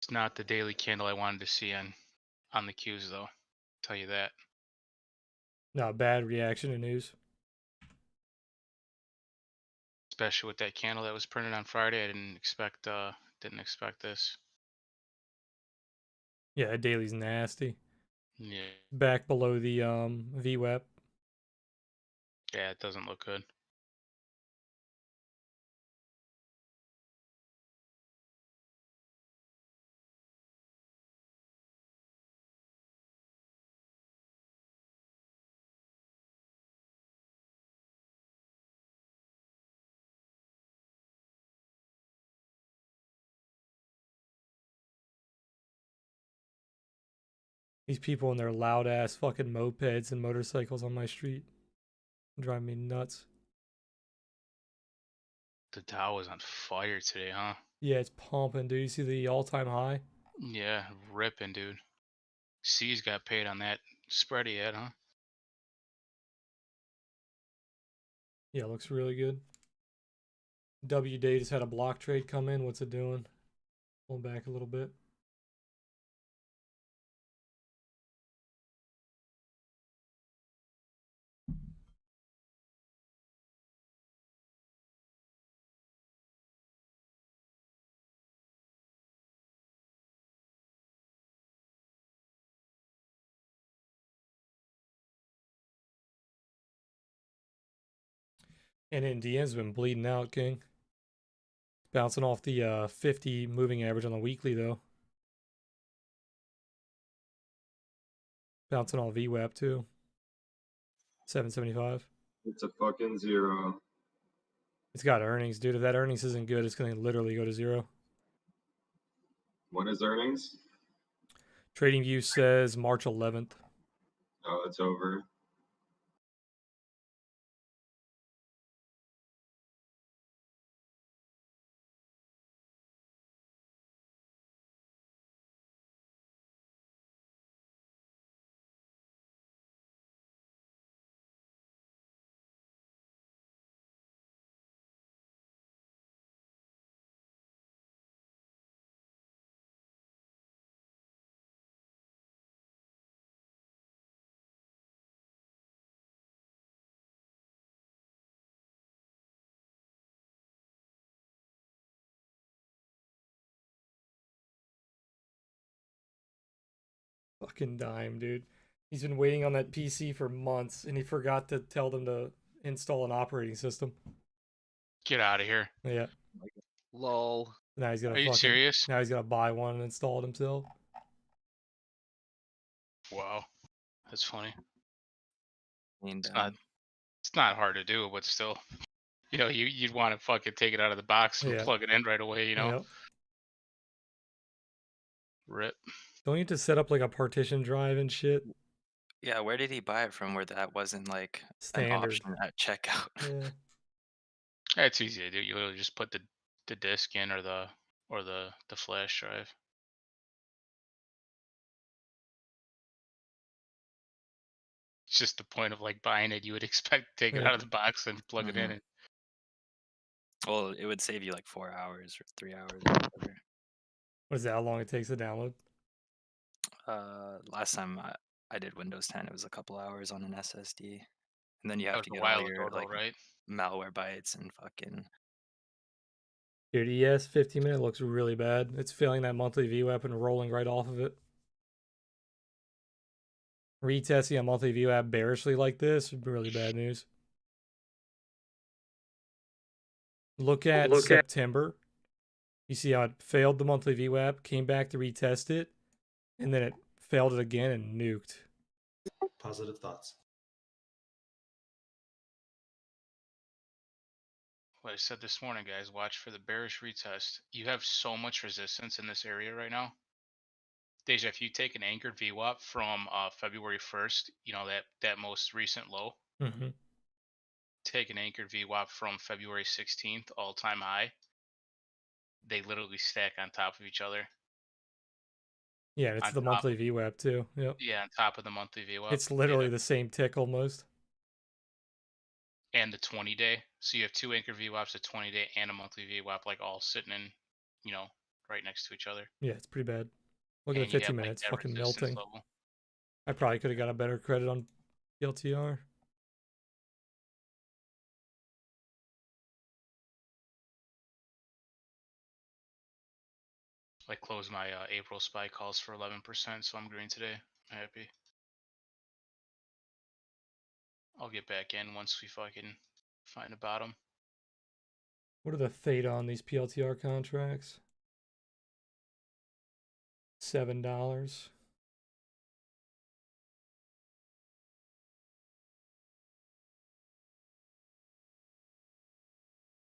It's not the daily candle I wanted to see on the cues though. Tell you that. Not bad reaction to news. Especially with that candle that was printed on Friday. I didn't expect this. Yeah, daily's nasty. Yeah. Back below the VWAP. Yeah, it doesn't look good. These people in their loud ass fucking mopeds and motorcycles on my street drive me nuts. The Dow was on fire today, huh? Yeah, it's pumping, dude. You see the all-time high? Yeah, ripping, dude. C's got paid on that spread he had, huh? Yeah, looks really good. WD just had a block trade come in. What's it doing? Pull back a little bit. And Indiana's been bleeding out, King. Bouncing off the 50 moving average on the weekly, though. Bouncing on VWAP, too. 775. It's a fucking zero. It's got earnings, dude. If that earnings isn't good, it's going to literally go to zero. When is earnings? TradingView says March 11th. Oh, it's over. Fucking dime, dude. He's been waiting on that PC for months, and he forgot to tell them to install an operating system. Get out of here. Yeah. Lol. Now he's gonna Are you fucking. serious? Now he's gonna buy one and install it himself. Wow. That's funny. And It's not hard to do, but still. You'd want to fucking take it out of the box and Yeah. plug it in right away, Yep. Rip. Don't you have to set up like a partition drive and shit? yeah, where did he buy it from where that wasn't like an Standard. option at checkout? Yeah. It's easy to do. You literally just put the disc in or the flash drive. It's just the point of like buying it. You would expect to take it Yeah. out of the box and plug it in. And Well, it would save you like 4 hours or 3 hours or whatever. What is that? How long it takes to download? Last time I did Windows 10, it was a couple hours on an SSD. And then you that have was to a get all while your ago, though, like right? malware bytes and fucking Dude, ES 15-minute looks really bad. It's failing that monthly VWAP and rolling right off of it. Retesting a monthly VWAP bearishly like this would be really bad news. Look at September. You see how it failed the monthly VWAP, came back to retest it, and then it failed it again and nuked. Positive thoughts. What I said this morning, guys, watch for the bearish retest. You have so much resistance in this area right now. Deja, if you take an anchored VWAP from February 1st, that most recent low, Mm-hmm. take an anchored VWAP from February 16th, all-time high, they literally stack on top of each other. Yeah, it's On the top monthly VWAP too. Yep. Yeah, on top of the monthly VWAP. It's literally the same tick almost. And the 20-day. So you have two anchor VWAPs, a 20-day and a monthly VWAP, like all sitting in, right right next to each other. Yeah, it's pretty bad. Look at And the you 50 have like minutes, that fucking resistance melting. level. I probably could have got a better credit on PLTR. I closed my April SPY calls for 11%, so I'm green today. I'm happy. I'll get back in once we fucking find a bottom. What are the theta on these PLTR contracts? $7.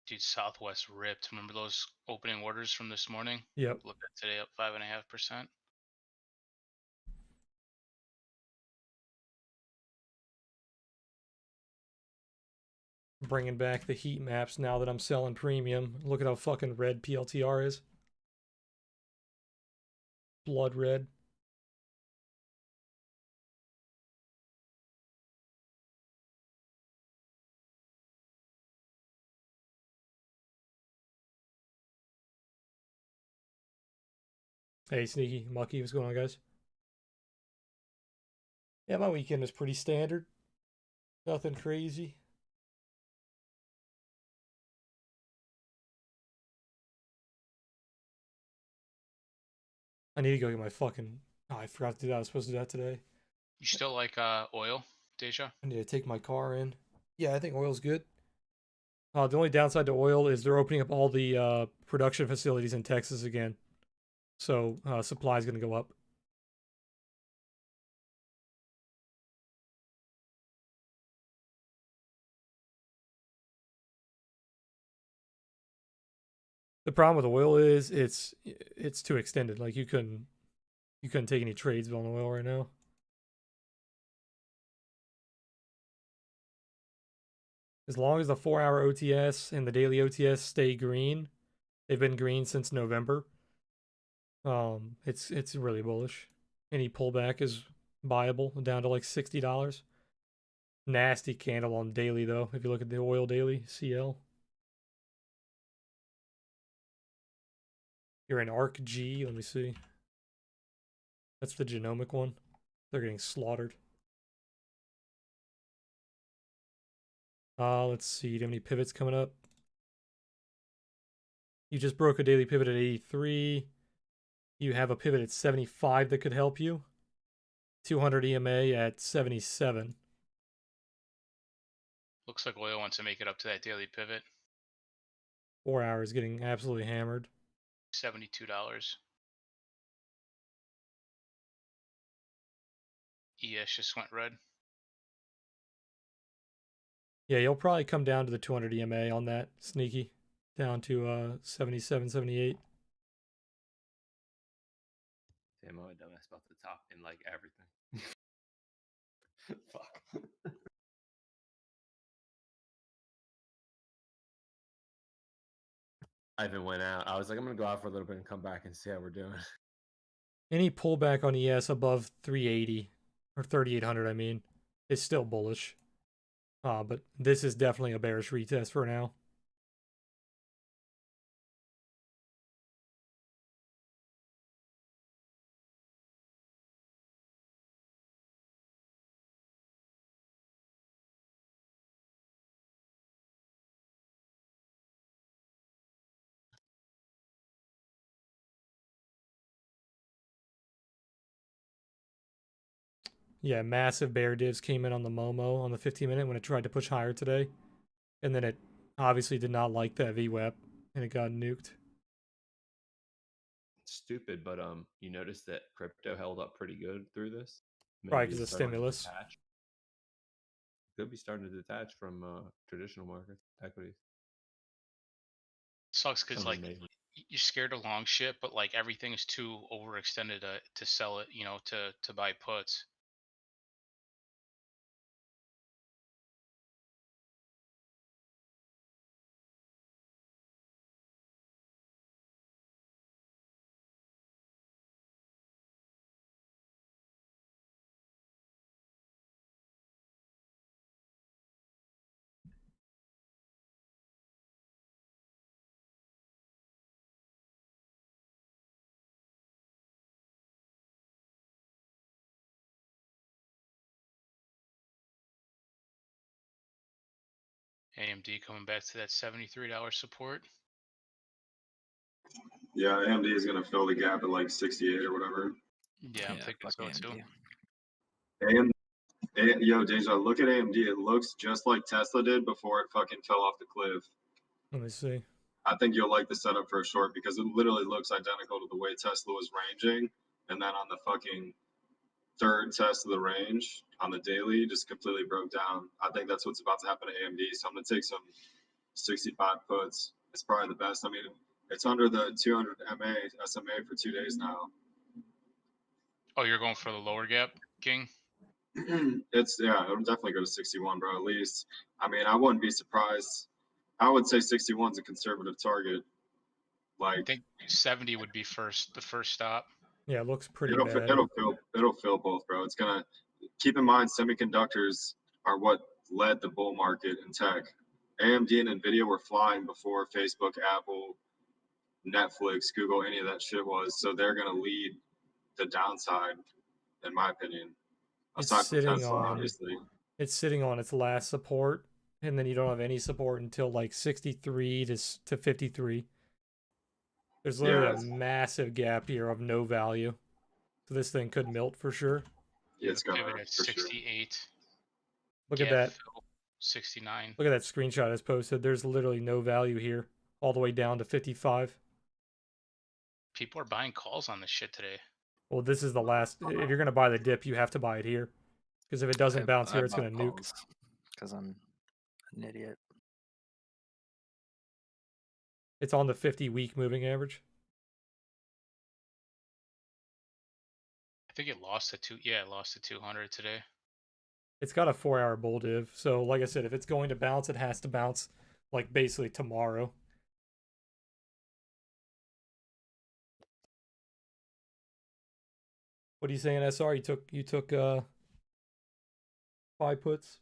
Dude, Southwest ripped. Remember those opening orders from this morning? Yep. Look at today up 5.5%. Bringing back the heat maps now that I'm selling premium. Look at how fucking red PLTR is. Blood red. Hey, Sneaky, Mucky, what's going on, guys? Yeah, my weekend was pretty standard. Nothing crazy. I need to go get my fucking... Oh, I forgot to do that. I was supposed to do that today. You still like oil, Deja? I need to take my car in. Yeah, I think oil's good. The only downside to oil is they're opening up all the production facilities in Texas again. So supply is going to go up. The problem with oil is it's too extended. Like you couldn't take any trades on oil right now. As long as the 4-hour OTS and the daily OTS stay green, they've been green since November. It's really bullish. Any pullback is buyable down to like $60. Nasty candle on daily though. If you look at the oil daily CL, you're in ARC G. Let me see. That's the genomic one. They're getting slaughtered. Let's see. Do you have any pivots coming up? You just broke a daily pivot at 83. You have a pivot at 75 that could help you. 200 EMA at 77. Looks like oil wants to make it up to that daily pivot. 4 hours getting absolutely hammered. $72. ES just went red. Yeah, you'll probably come down to the 200 EMA on that, Sneaky. Down to 77, 78. Damn, I'm a dumbass about the top and like everything. Fuck. I even went out. I was like, I'm gonna go out for a little bit and come back and see how we're doing. Any pullback on ES above 380 or 3800, I mean, is still bullish. But this is definitely a bearish retest for now. Yeah, massive bear divs came in on the Momo on the 15-minute when it tried to push higher today. And then it obviously did not like that VWAP and it got nuked. Stupid, but you noticed that crypto held up pretty good through this. Probably Maybe because of it's starting to stimulus. detach. Could be starting to detach from traditional markets, equities. Sucks because like Somebody made you're scared of long shit, but like everything is too overextended to sell it, you know, to buy puts. AMD coming back to that $73 support. Yeah, AMD is gonna fill the gap at like 68 or whatever. Yeah, I'm thinking fuck so too. AMD. Yo, Deja, look at AMD. It looks just like Tesla did before it fucking fell off the cliff. Let me see. I think you'll like the setup for a short because it literally looks identical to the way Tesla was ranging, and then on the fucking third test of the range on the daily, just completely broke down. I think that's what's about to happen to AMD. So I'm gonna take some 65 puts. It's probably the best. I mean, it's under the 200 MA SMA for 2 days now. Oh, you're going for the lower gap, King? It's it'll definitely go to 61, bro. At least, I mean, I wouldn't be surprised. I would say 61 is a conservative target. I Like think 70 would be the first stop. Yeah, it looks pretty it'll bad. it'll fill both, bro. It's gonna keep in mind semiconductors are what led the bull market in tech. AMD and Nvidia were flying before Facebook, Apple, Netflix, Google, any of that shit was. So they're gonna lead the downside, in my opinion. It's Aside from sitting Tesla, on obviously. it's sitting on its last support, and then you don't have any support until like 63 to 53. There's literally Yeah, a massive gap here of no value. So this thing could melt for sure. it's gonna Pivot at for sure. 68. Look Gap at that. fill, 69. Look at that screenshot I just posted. There's literally no value here, all the way down to 55. People are buying calls on this shit today. Well, this is the last. If you're gonna buy the dip, you have to buy it here, because if it doesn't bounce here, it's gonna nuke. Because I'm an idiot. It's on the 50-week moving average. I think it lost to it lost to 200 today. It's got a 4-hour bull div. So, like I said, if it's going to bounce, it has to bounce like basically tomorrow. What are you saying, SR? You took 5 puts.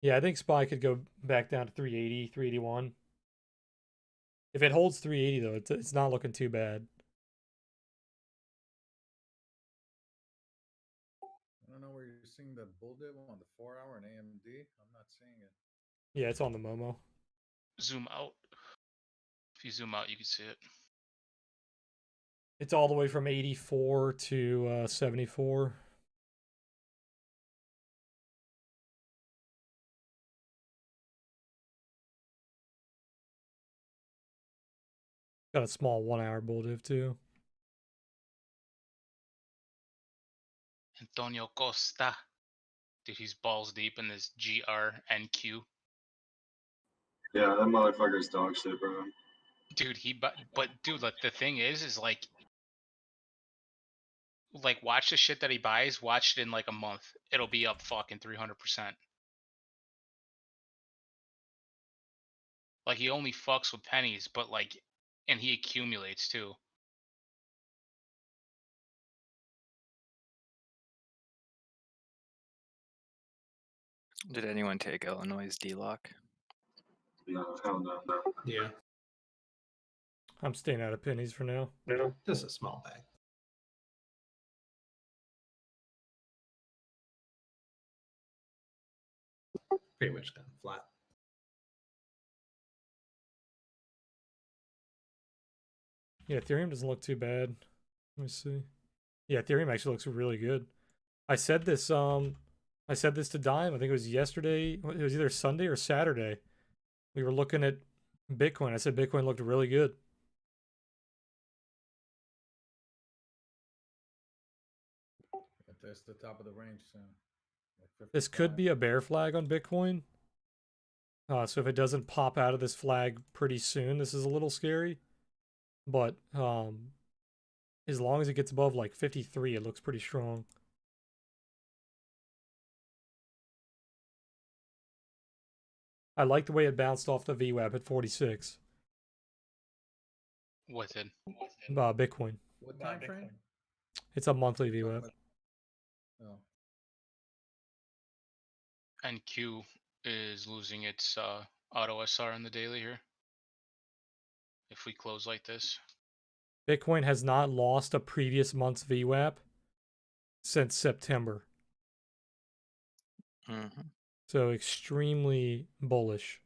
Yeah, I think SPY could go back down to 380, 381. If it holds 380 though, it's not looking too bad. I don't know where you're seeing the bull div on the 4-hour and AMD. I'm not seeing it. Yeah, it's on the Momo. Zoom out. If you zoom out, you can see it. It's all the way from 84 to 74. Got a small 1-hour bull div too. Antonio Costa. Dude, he's balls deep in this GRNQ. Yeah, that motherfucker's dog shit, bro. Dude, but dude, like the thing is like watch the shit that he buys, watch it in like a month. It'll be up fucking 300%. Like he only fucks with pennies, but like, and he accumulates too. Did anyone take Illinois' D-Lock? No, hell no. Yeah, I'm staying out of pennies for now. just a small bag. Pretty much gone flat. Yeah, Ethereum doesn't look too bad. Let me see. Yeah, Ethereum actually looks really good. I said this to Dime, I think it was yesterday. It was either Sunday or Saturday. We were looking at Bitcoin. I said Bitcoin looked really good. That's the top of the range soon. Like This could 55. be a bear flag on Bitcoin. So if it doesn't pop out of this flag pretty soon, this is a little scary. But as long as it gets above like 53, it looks pretty strong. I like the way it bounced off the VWAP at 46. What did? Bitcoin. What time frame? It's a monthly VWAP. Oh, NQ is losing its auto SR in the daily here. If we close like this. Bitcoin has not lost a previous month's VWAP since September. Mm-hmm. So extremely bullish.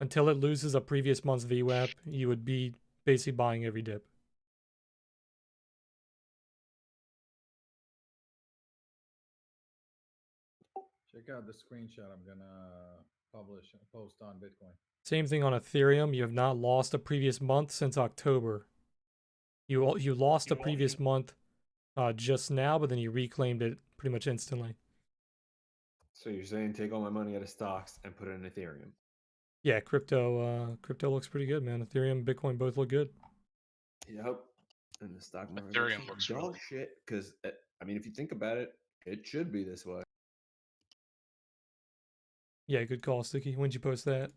Until it loses a previous month's VWAP, you would be basically buying every dip. Check out the screenshot I'm gonna post on Bitcoin. Same thing on Ethereum. You have not lost a previous month since October. You lost a previous month just now, but then you reclaimed it pretty much instantly. So you're saying take all my money out of stocks and put it in Ethereum? Yeah, crypto looks pretty good, man. Ethereum, Bitcoin both look good. Yep. And the stock market Ethereum looks looks like dog really- shit. Because I mean, if you think about it, it should be this way. Yeah, good call, Sticky. When'd you post that?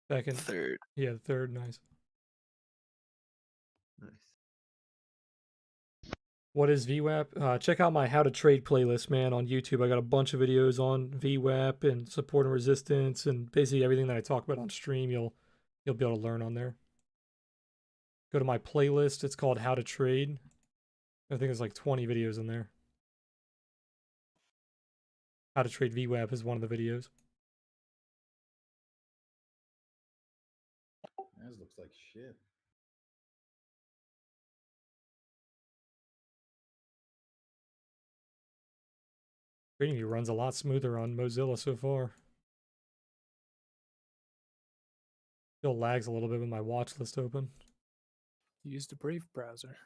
Back in Third. Yeah, the 3rd. Nice. Nice. What is VWAP? Check out my How to Trade playlist, man, on YouTube. I got a bunch of videos on VWAP and support and resistance, and basically everything that I talk about on stream. You'll be able to learn on there. Go to my playlist. It's called How to Trade. I think there's like 20 videos in there. How to Trade VWAP is one of the videos. This looks like shit. Trading View runs a lot smoother on Mozilla so far. Still lags a little bit with my watch list open. Use the Brave browser.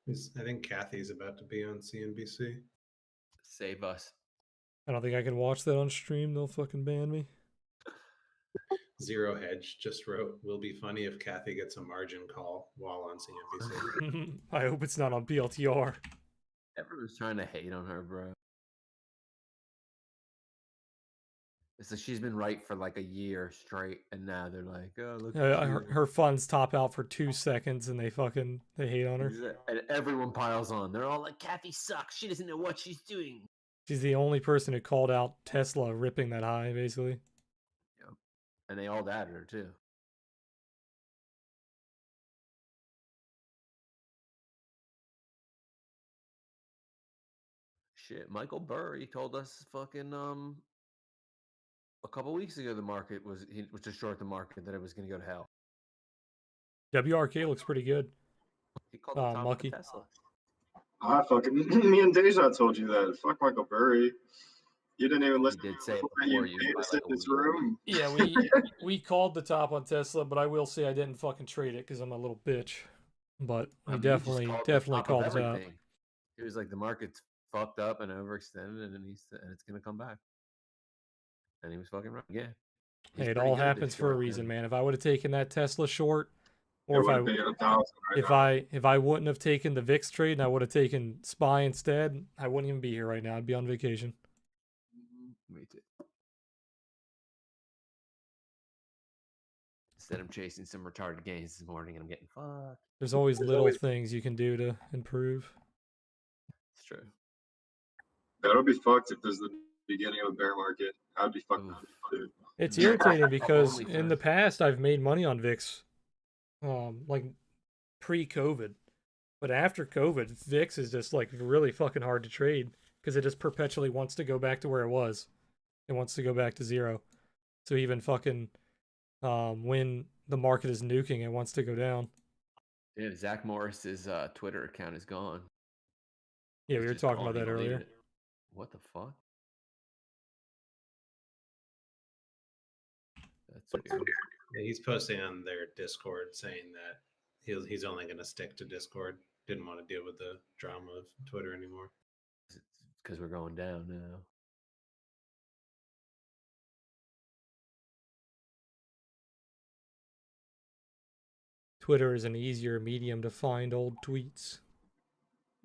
I think Kathy's about to be on CNBC. Save us. I don't think I can watch that on stream. They'll fucking ban me. Zero Hedge just wrote, "Will be funny if Kathy gets a margin call while on CNBC." I hope it's not on PLTR. Everyone's trying to hate on her, bro. It's like she's been right for like a year straight, and now they're like, "Oh, look." Her funds top out for 2 seconds, and they hate on her. And everyone piles on. They're all like, "Kathy sucks. She doesn't know what she's doing." She's the only person who called out Tesla ripping that high, basically. Yep. And they all added her too. Shit, Michael Burry told us fucking a couple weeks ago the market was to short the market, that it was going to go to hell. WRK looks pretty good. He called the top Mucky. of Tesla. I fucking me and Deja told you that. Fuck Michael Burry. You didn't even listen. He did say it You before you. paid by us like in a this week. room. Yeah, we called the top on Tesla, but I will say I didn't fucking trade it because I'm a little bitch. But we I mean, you just definitely top called of it out. everything. It was like the market's fucked up and overextended, and it's gonna come back. And he was fucking right. Yeah. Hey, it all happens for a reason, man. If I would have taken that Tesla short, or It would be 1,000 right now. if I wouldn't have taken the VIX trade and I would have taken SPY instead, I wouldn't even be here right now. I'd be on vacation. Me too. Instead, I'm chasing some retarded gains this morning, and I'm getting fucked. There's always little things you can do to improve. It's true. That'll be fucked if there's the beginning of a bear market. I'd be fucking. Dude. It's irritating because Only in the past I've made money on VIX, like pre-COVID, but after COVID, VIX is just like really fucking hard to trade because it just perpetually wants to go back to where it was. It wants to go back to zero. So even fucking when the market is nuking, it wants to go down. Yeah, Zach Morris's Twitter account is gone. Yeah, He's we were just talking gone. about He that deleted earlier. it. What the fuck? That's weird. Yeah, he's posting on their Discord saying that he's only going to stick to Discord. Didn't want to deal with the drama of Twitter anymore. Because we're going down now. Twitter is an easier medium to find old tweets.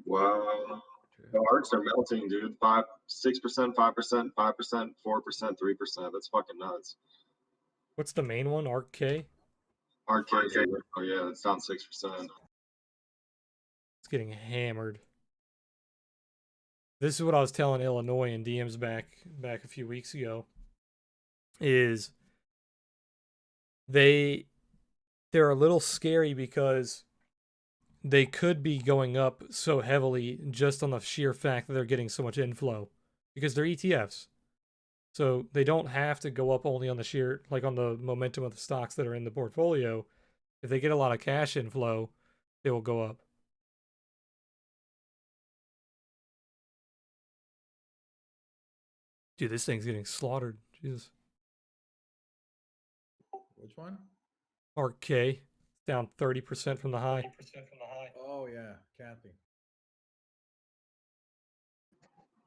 Wow. True. The arcs are melting, dude. 5%, 6%, 5%, 5%, 4%, 3%. That's fucking nuts. What's the main one? ARK K? RK, oh yeah, it's down 6%. It's getting hammered. This is what I was telling Illinois in DMs back a few weeks ago. Is they they're a little scary because they could be going up so heavily just on the sheer fact that they're getting so much inflow because they're ETFs. So they don't have to go up only on the sheer, like on the momentum of the stocks that are in the portfolio. If they get a lot of cash inflow, they will go up. Dude, this thing's getting slaughtered. Jesus. Which one? RK down 30% from the high. Oh yeah, Kathy.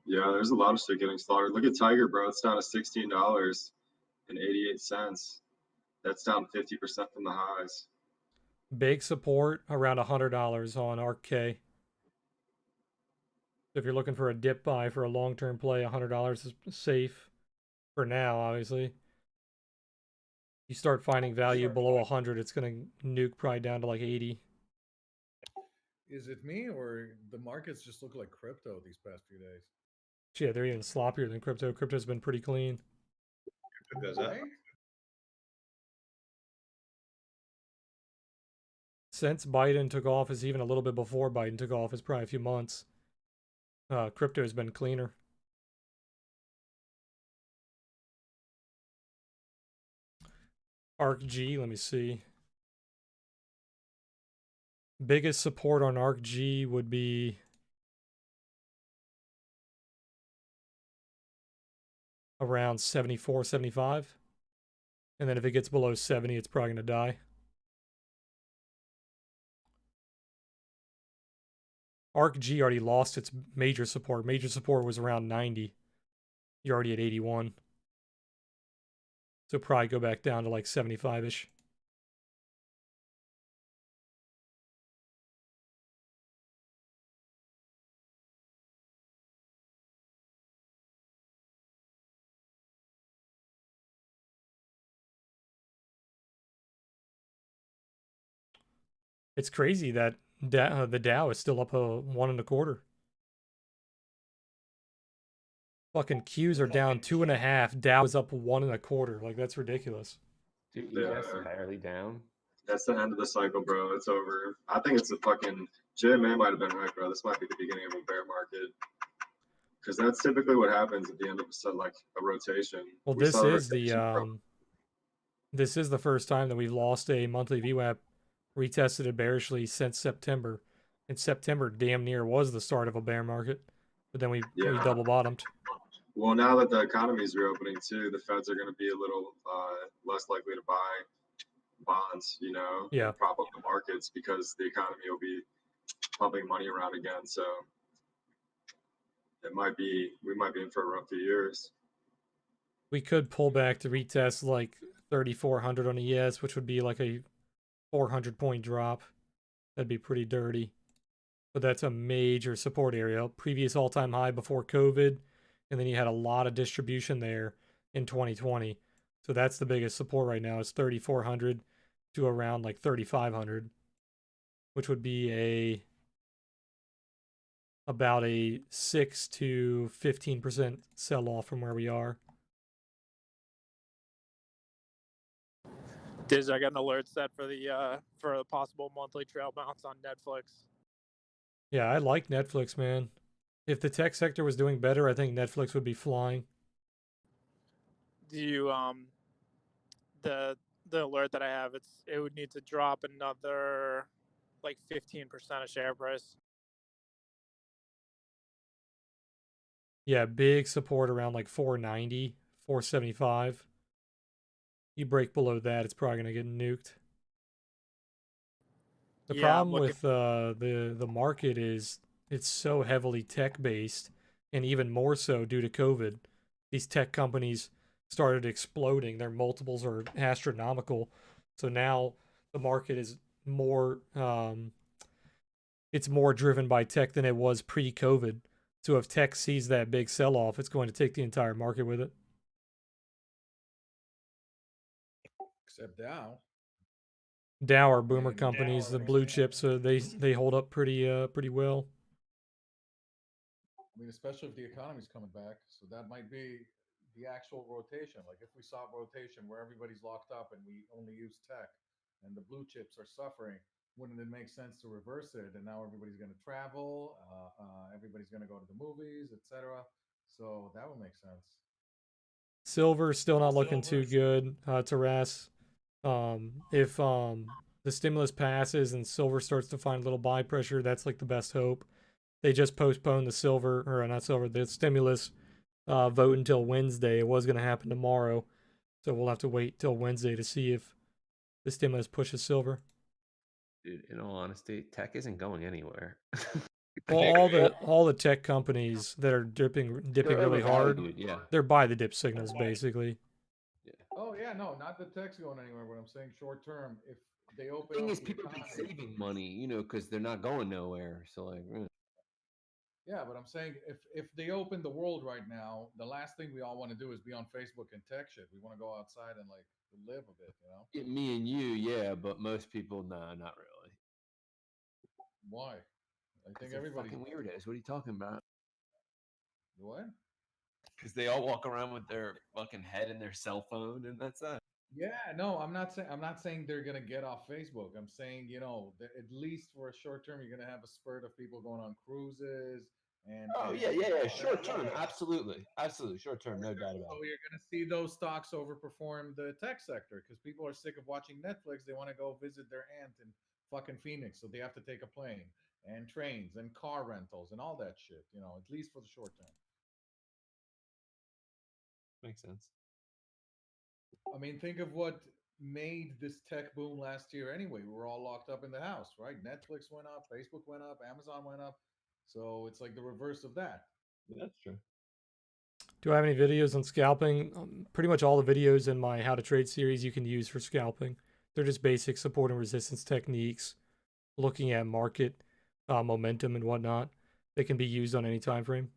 Yeah, there's a lot of shit getting slaughtered. Look at Tiger, bro. It's down to $16.88. That's down 50% from the highs. Big support around $100 on RK. If you're looking for a dip buy for a long-term play, $100 is safe for now, obviously. You start finding value below 100, it's going to nuke probably down to like 80. Is it me or the markets just look like crypto these past few days? Yeah, they're even sloppier than crypto. Crypto's been pretty clean. It goes up. Right? Since Biden took office, even a little bit before Biden took office, probably a few months, crypto has been cleaner. ARCG, let me see. Biggest support on ARCG would be around 74, 75. And then if it gets below 70, it's probably going to die. ARCG already lost its major support. Major support was around 90. You're already at 81. So probably go back down to like 75-ish. It's crazy that the Dow is still up a 1.25. Fucking Qs are down 2.5. Dow is up 1.25. Like that's ridiculous. Dude, Yeah. ES barely down. That's the end of the cycle, bro. It's over. I think it's a fucking JMA might have been right, bro. This might be the beginning of a bear market. Because that's typically what happens at the end of a rotation. Well, We this saw is rotation this is the first time that we've lost a monthly VWAP retested it bearishly since September. And September damn near was the start of a bear market, but then we double bottomed. Well, now that the economy is reopening too, the Feds are going to be a little less likely to buy bonds, Yeah. and prop up the markets because the economy will be pumping money around again. So we might be in for a rough few years. We could pull back to retest like 3,400 on ES, which would be like a 400-point drop. That'd be pretty dirty. But that's a major support area. Previous all-time high before COVID, and then you had a lot of distribution there in 2020. So that's the biggest support right now is 3,400 to around like 3,500, which would be about a 6 to 15% sell-off from where we are. Diz, I got an alert set for the possible monthly trail bounce on Netflix. Yeah, I like Netflix, man. If the tech sector was doing better, I think Netflix would be flying. Do you the alert that I have, it would need to drop another like 15% of share price. Yeah, big support around like 490, 475. You break below that, it's probably gonna get nuked. The problem with the market is it's so heavily tech based, and even more so due to COVID. These tech companies started exploding. Their multiples are astronomical. So now the market is more it's more driven by tech than it was pre-COVID. So if tech sees that big sell-off, it's going to take the entire market with it. Except Dow. Dow are boomer companies, the blue chips, they hold up pretty well. I mean, especially if the economy's coming back, so that might be the actual rotation. Like if we saw rotation where everybody's locked up and we only use tech, and the blue chips are suffering, wouldn't it make sense to reverse it? And now everybody's going to travel, everybody's going to go to the movies, etc. So that would make sense. Silver's still not looking too good. Taras. If the stimulus passes and silver starts to find a little buy pressure, that's like the best hope. They just postponed the silver, or not silver, the stimulus vote until Wednesday. It was going to happen tomorrow, so we'll have to wait till Wednesday to see if the stimulus pushes silver. Dude, in all honesty, tech isn't going anywhere. Well, all the tech companies that are dipping really hard, dude, yeah. they're buy the dip signals basically. Yeah. Oh yeah, no, not the tech's going anywhere. But I'm saying short term, if they open. The thing up is, the people have been economy, saving money, you know, because they're not going nowhere. So like, yeah, but I'm saying if they open the world right now, the last thing we all want to do is be on Facebook and tech shit. We want to go outside and like live a bit, you know? yeah, me and you, yeah, but most people, nah, not really. Why? I think They're everybody's fucking weirdos. What are you talking about? What? Because they all walk around with their fucking head in their cell phone, and that's that. Yeah, no, I'm not saying they're gonna get off Facebook. I'm saying, you know, that at least for a short term, you're gonna have a spurt of people going on cruises and. Oh and, yeah. Short term, absolutely, short term, no doubt about So it. you're going to see those stocks overperform the tech sector because people are sick of watching Netflix. They want to go visit their aunt in fucking Phoenix, so they have to take a plane and trains and car rentals and all that shit. You know, at least for the short term. Makes sense. I mean, think of what made this tech boom last year. Anyway, we were all locked up in the house, right? Netflix went up, Facebook went up, Amazon went up. So it's like the reverse of that. Yeah, that's true. Do I have any videos on scalping? Pretty much all the videos in my How to Trade series you can use for scalping. They're just basic support and resistance techniques, looking at market momentum and whatnot. They can be used on any time frame.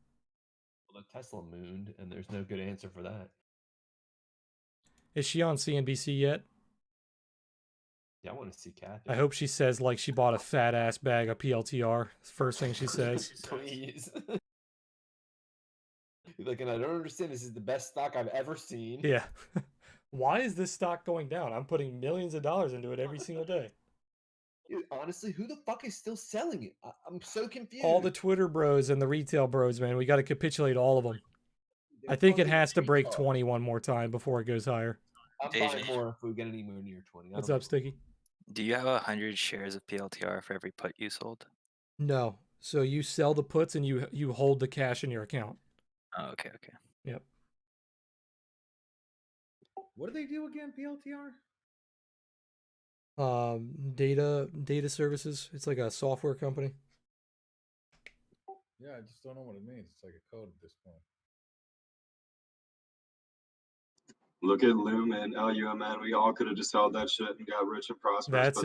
Well, the Tesla mooned, and there's no good answer for that. Is she on CNBC yet? Yeah, I want to see Kathy. I hope she says like she bought a fat ass bag of PLTR. First thing she says. Please. Like, and I don't understand. This is the best stock I've ever seen. Yeah. Why is this stock going down? I'm putting millions of dollars into it every single day. Dude, honestly, who the fuck is still selling it? I'm so confused. All the Twitter bros and the retail bros, man. We got to capitulate all of them. I think it has to break 20 one more time before it goes higher. I'm buying more if we get anywhere near 20. What's up, Sticky? Do you have 100 shares of PLTR for every put you sold? No. So you sell the puts and you hold the cash in your account. Oh, okay. Yep. What do they do again, PLTR? Data services. It's like a software company. Yeah, I just don't know what it means. It's like a code at this point. Look at Loom and LUMN. We all could have just held that shit and got rich and prosperous.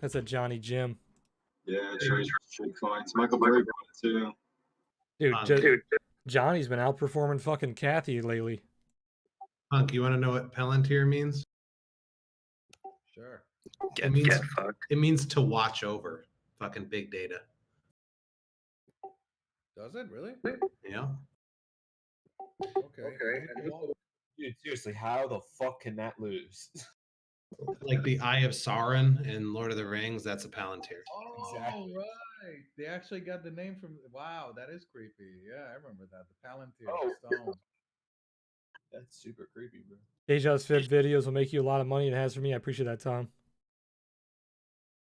That's a Johnny Jim. Yeah, trade coins. Michael Berry bought it too. Dude, Johnny's been outperforming fucking Kathy lately. Punk, you want to know what Palantir means? Sure. It means to watch over fucking big data. Does it really? Yeah. Okay. Dude, seriously, how the fuck can that lose? Like the Eye of Sauron in Lord of the Rings, that's a Palantir. Oh, Exactly. right. They actually got the name from. Wow, that is creepy. Yeah, I remember that. The Palantir Oh. stone. That's super creepy, bro. Deja's Fib videos will make you a lot of money. It has for me. I appreciate that, Tom.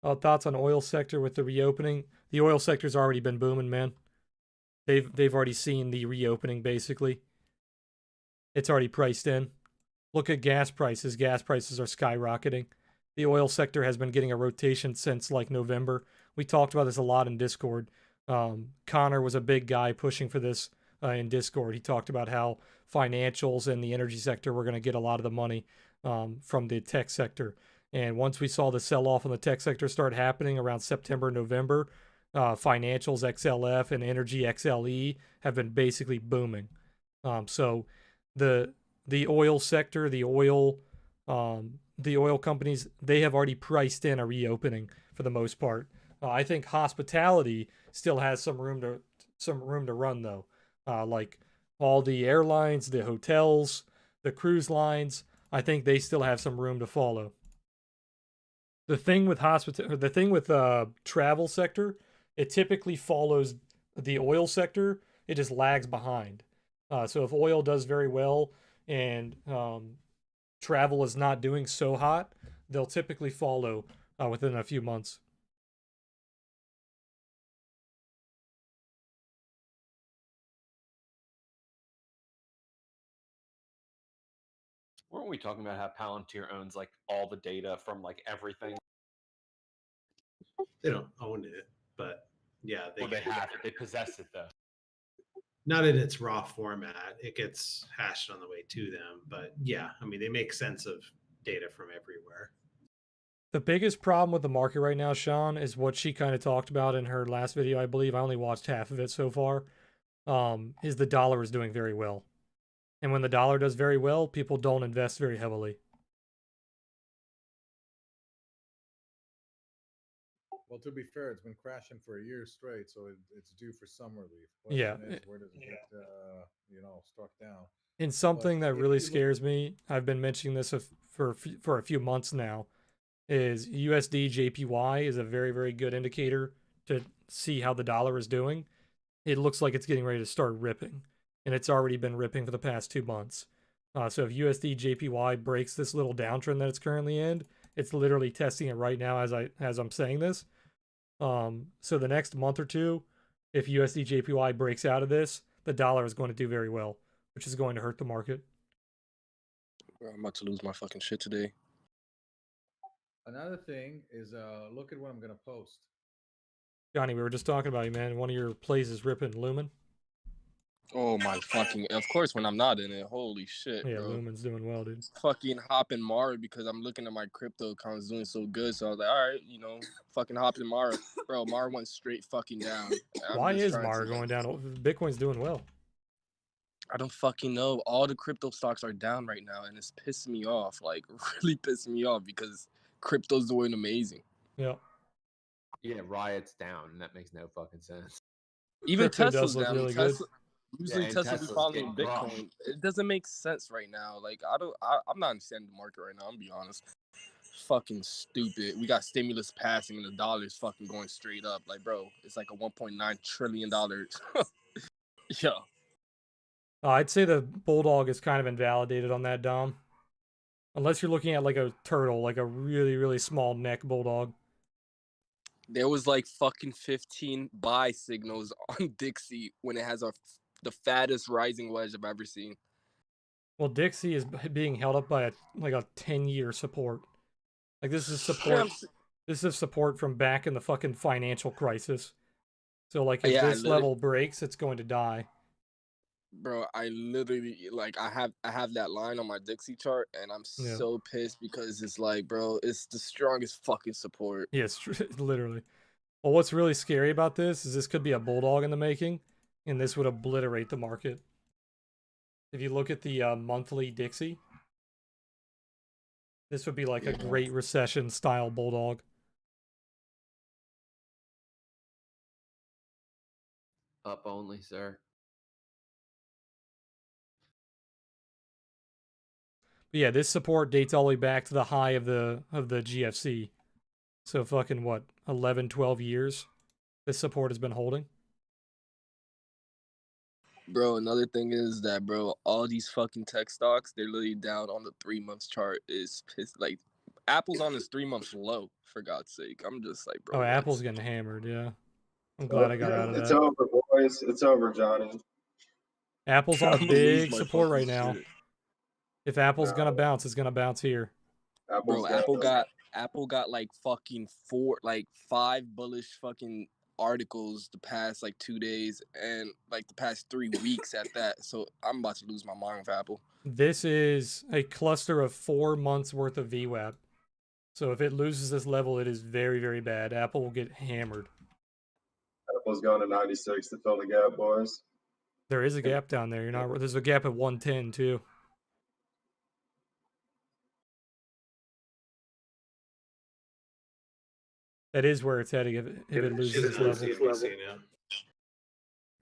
Thoughts on oil sector with the reopening? The oil sector's already been booming, man. They've already seen the reopening, basically. It's already priced in. Look at gas prices. Gas prices are skyrocketing. The oil sector has been getting a rotation since like November. We talked about this a lot in Discord. Connor was a big guy pushing for this in Discord. He talked about how financials and the energy sector were going to get a lot of the money from the tech sector. And once we saw the sell-off in the tech sector start happening around September, November, financials, XLF, and energy, XLE, have been basically booming. So the oil sector, the oil companies, they have already priced in a reopening for the most part. I think hospitality still has some room to run though. Like all the airlines, the hotels, the cruise lines, I think they still have some room to follow. The thing with travel sector, it typically follows the oil sector. It just lags behind. So if oil does very well and travel is not doing so hot, they'll typically follow within a few months. Weren't we talking about how Palantir owns like all the data from like everything? They don't own it, but yeah, Well, they have it. They possess it though. Not in its raw format. It gets hashed on the way to them, but yeah, I mean, they make sense of data from everywhere. The biggest problem with the market right now, Sean, is what she kind of talked about in her last video, I believe. I only watched half of it so far. Is the dollar is doing very well. And when the dollar does very well, people don't invest very heavily. Well, to be fair, it's been crashing for a year straight, so it's due for some relief. Yeah. Question is, where does it get, struck down? And something that if really you look- scares me, I've been mentioning this for a few months now, is USD JPY is a very, very good indicator to see how the dollar is doing. It looks like it's getting ready to start ripping, and it's already been ripping for the past 2 months. So if USD JPY breaks this little downtrend that it's currently in, it's literally testing it right now as I'm saying this. So the next month or two, if USD JPY breaks out of this, the dollar is going to do very well, which is going to hurt the market. I'm about to lose my fucking shit today. Another thing is, look at what I'm gonna post. Johnny, we were just talking about you, man. One of your plays is ripping Lumen. Oh my fucking! Of course, when I'm not in it, holy shit, Yeah, bro. Lumen's doing well, dude. Fucking hopping Mara because I'm looking at my crypto accounts doing so good. So I was like, all right, fucking hopping Mara, bro. Mara went straight fucking down. Why is Mara going down? Bitcoin's doing well. I don't fucking know. All the crypto stocks are down right now, and it's pissing me off. Like, really pissing me off because crypto's doing amazing. Yeah. Yeah, Riot's down, and that makes no fucking sense. Even Crypto Tesla's does look down. really good. Usually Yeah, and Tesla be Tesla's following getting Bitcoin. crushed. It doesn't make sense right now. Like I'm not understanding the market right now. I'm gonna be honest. Fucking stupid. We got stimulus passing and the dollar's fucking going straight up. Like, bro, it's like a $1.9 trillion. Yeah. I'd say the Bulldog is kind of invalidated on that, Dom. Unless you're looking at like a turtle, like a really, really small neck Bulldog. There was like fucking 15 buy signals on Dixie when it has the fattest rising wedge I've ever seen. Well, Dixie is being held up by a 10-year support. Like this is support. This is support from back in the fucking financial crisis. So like if this level breaks, it's going to die. Bro, I literally I have that line on my Dixie chart, and I'm so pissed because it's like, bro, it's the strongest fucking support. Yes, literally. Well, what's really scary about this is this could be a Bulldog in the making, and this would obliterate the market. If you look at the monthly Dixie, this would be like a Great Recession style Bulldog. Up only, sir. But yeah, this support dates all the way back to the high of the GFC. So fucking what, 11, 12 years this support has been holding. Bro, another thing is that, bro, all these fucking tech stocks, they're literally down on the 3-month chart. Is pissed. Like, Apple's on this 3-month low, for God's sake. I'm just like, bro. Oh, Apple's getting hammered, yeah. I'm glad I got out of that. It's over, boys. It's over, Johnny. Apple's on a big support right now. If Apple's gonna bounce, it's gonna bounce here. Bro, Apple got like fucking 5 bullish fucking articles the past like 2 days and like the past 3 weeks at that. So I'm about to lose my mind with Apple. This is a cluster of 4 months worth of VWAP. So if it loses this level, it is very, very bad. Apple will get hammered. Apple's going to 96 to fill the gap, boys. There is a gap down there. There's a gap at 110 too. That is where it's heading if it loses this level.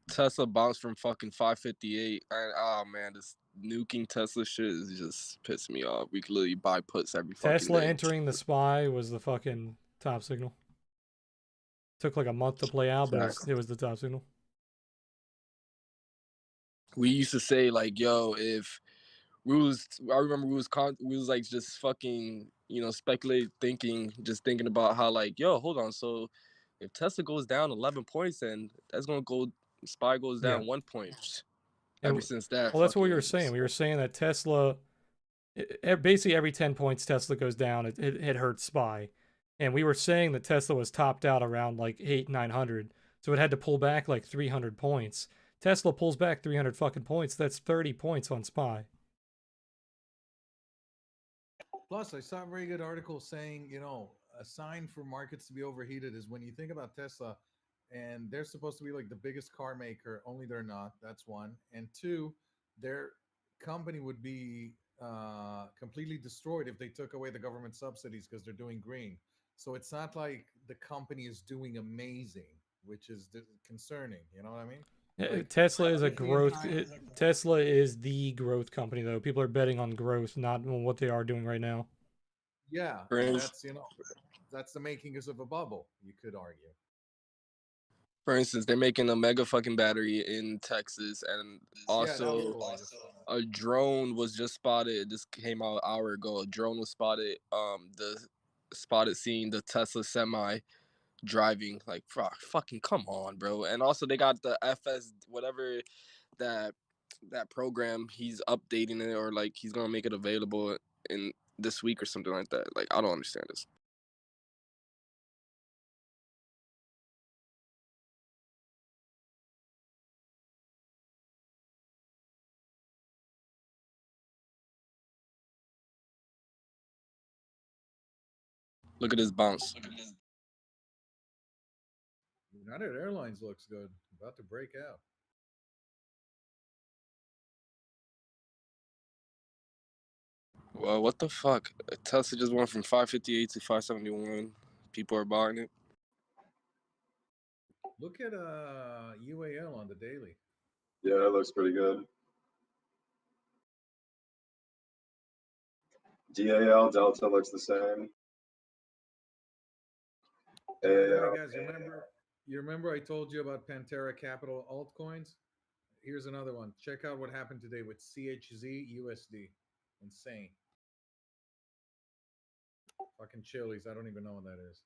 Tesla bounced from fucking 558. Oh man, this nuking Tesla shit is just pissing me off. We could literally buy puts every fucking Tesla day. entering the SPY was the fucking top signal. Took like a month to play out, but it was the top signal. We used to say like, yo, if we was, I remember we was like just fucking, speculating, just thinking about how like, yo, hold on, so if Tesla goes down 11 points, then that's gonna go, SPY goes down 1 point. Ever since that, well, that's what we were saying. We were saying that Tesla, basically every 10 points Tesla goes down, it hurts SPY. And we were saying that Tesla was topped out around like 900. So it had to pull back like 300 points. Tesla pulls back 300 fucking points. That's 30 points on SPY. Plus, I saw a very good article saying, a sign for markets to be overheated is when you think about Tesla, and they're supposed to be like the biggest car maker, only they're not. That's one. And two, their company would be completely destroyed if they took away the government subsidies because they're doing green. So it's not like the company is doing amazing, which is concerning. You know what I mean? Like, Tesla is a growth. Tesla is the growth company, though. People are betting on growth, not on what they are doing right now. Yeah, that's that's the makings of a bubble. You could argue. For instance, they're making a mega fucking battery in Texas, and also a drone was just spotted. This came out an hour ago. A drone was spotted. Seeing the Tesla semi driving. Like, fucking come on, bro. And also they got the FS whatever that program. He's updating it, or like he's gonna make it available in this week or something like that. Like, I don't understand this. Look at this bounce. United Airlines looks good. About to break out. Well, what the fuck? Tesla just went from 558 to 571. People are buying it. Look at UAL on the daily. Yeah, it looks pretty good. DAL Delta looks the same. By the way, guys, you remember I told you about Pantera Capital altcoins? Here's another one. Check out what happened today with CHZ USD. Insane. Fucking Chili's. I don't even know what that is.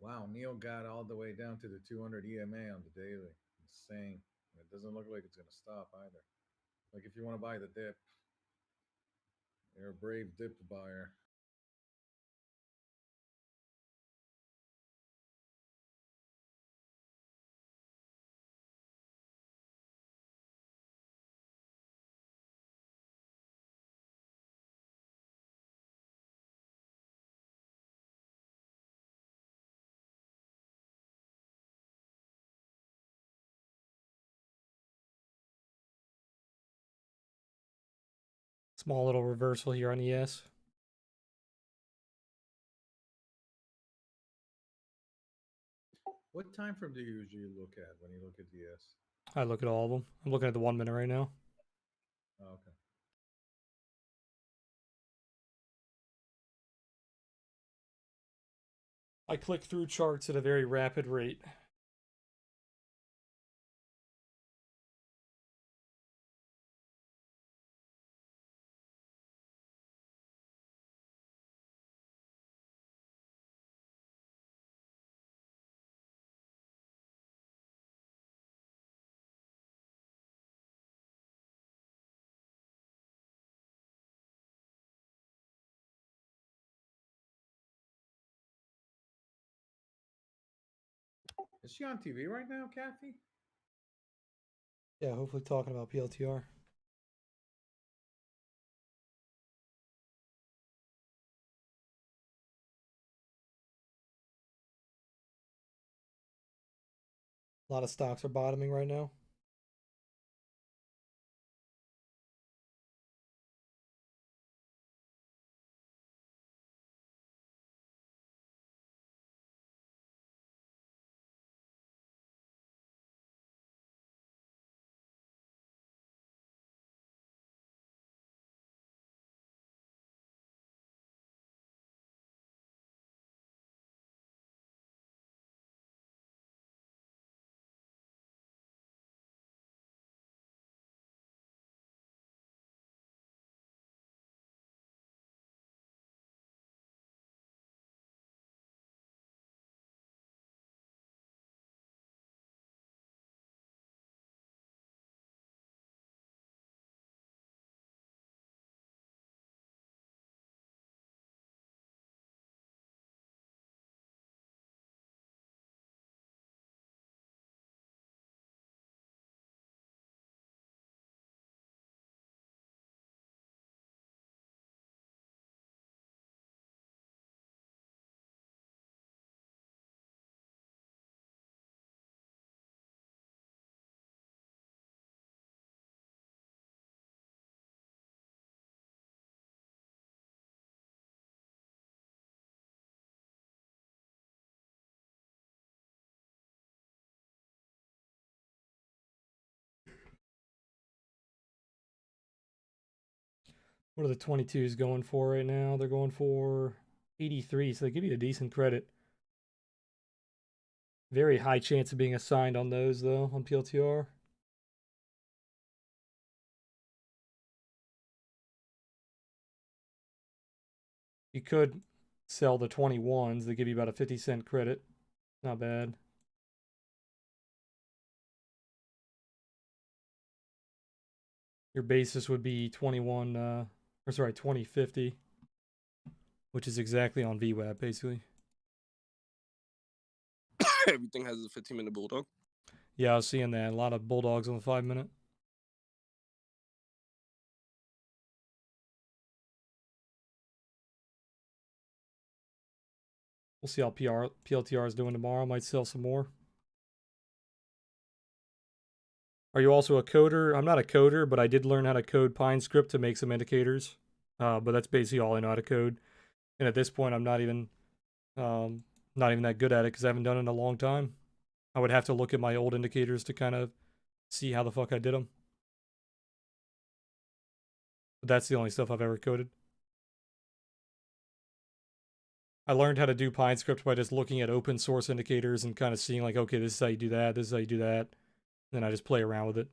Wow, Neil got all the way down to the 200 EMA on the daily. Insane. And it doesn't look like it's going to stop either. Like if you want to buy the dip, you're a brave dip buyer. Small little reversal here on ES. What time frame do you usually look at when you look at DS? I look at all of them. I'm looking at the 1 minute right now. Oh, okay. I click through charts at a very rapid rate. Is she on TV right now, Kathy? Yeah, hopefully talking about PLTR. A lot of stocks are bottoming right now. What are the 22s going for right now? They're going for 83, so they give you a decent credit. Very high chance of being assigned on those, though, on PLTR. You could sell the 21s. They give you about a 50-cent credit. Not bad. Your basis would be 2050, which is exactly on VWAP, basically. Everything has a 15-minute bulldog. Yeah, I was seeing that. A lot of bulldogs on the 5-minute. We'll see how PLTR is doing tomorrow. Might sell some more. Are you also a coder? I'm not a coder, but I did learn how to code PineScript to make some indicators. But that's basically all I know how to code. And at this point, I'm not even that good at it because I haven't done it in a long time. I would have to look at my old indicators to kind of see how the fuck I did them. But that's the only stuff I've ever coded. I learned how to do PineScript by just looking at open source indicators and kind of seeing like, okay, this is how you do that, this is how you do that. Then I just play around with it.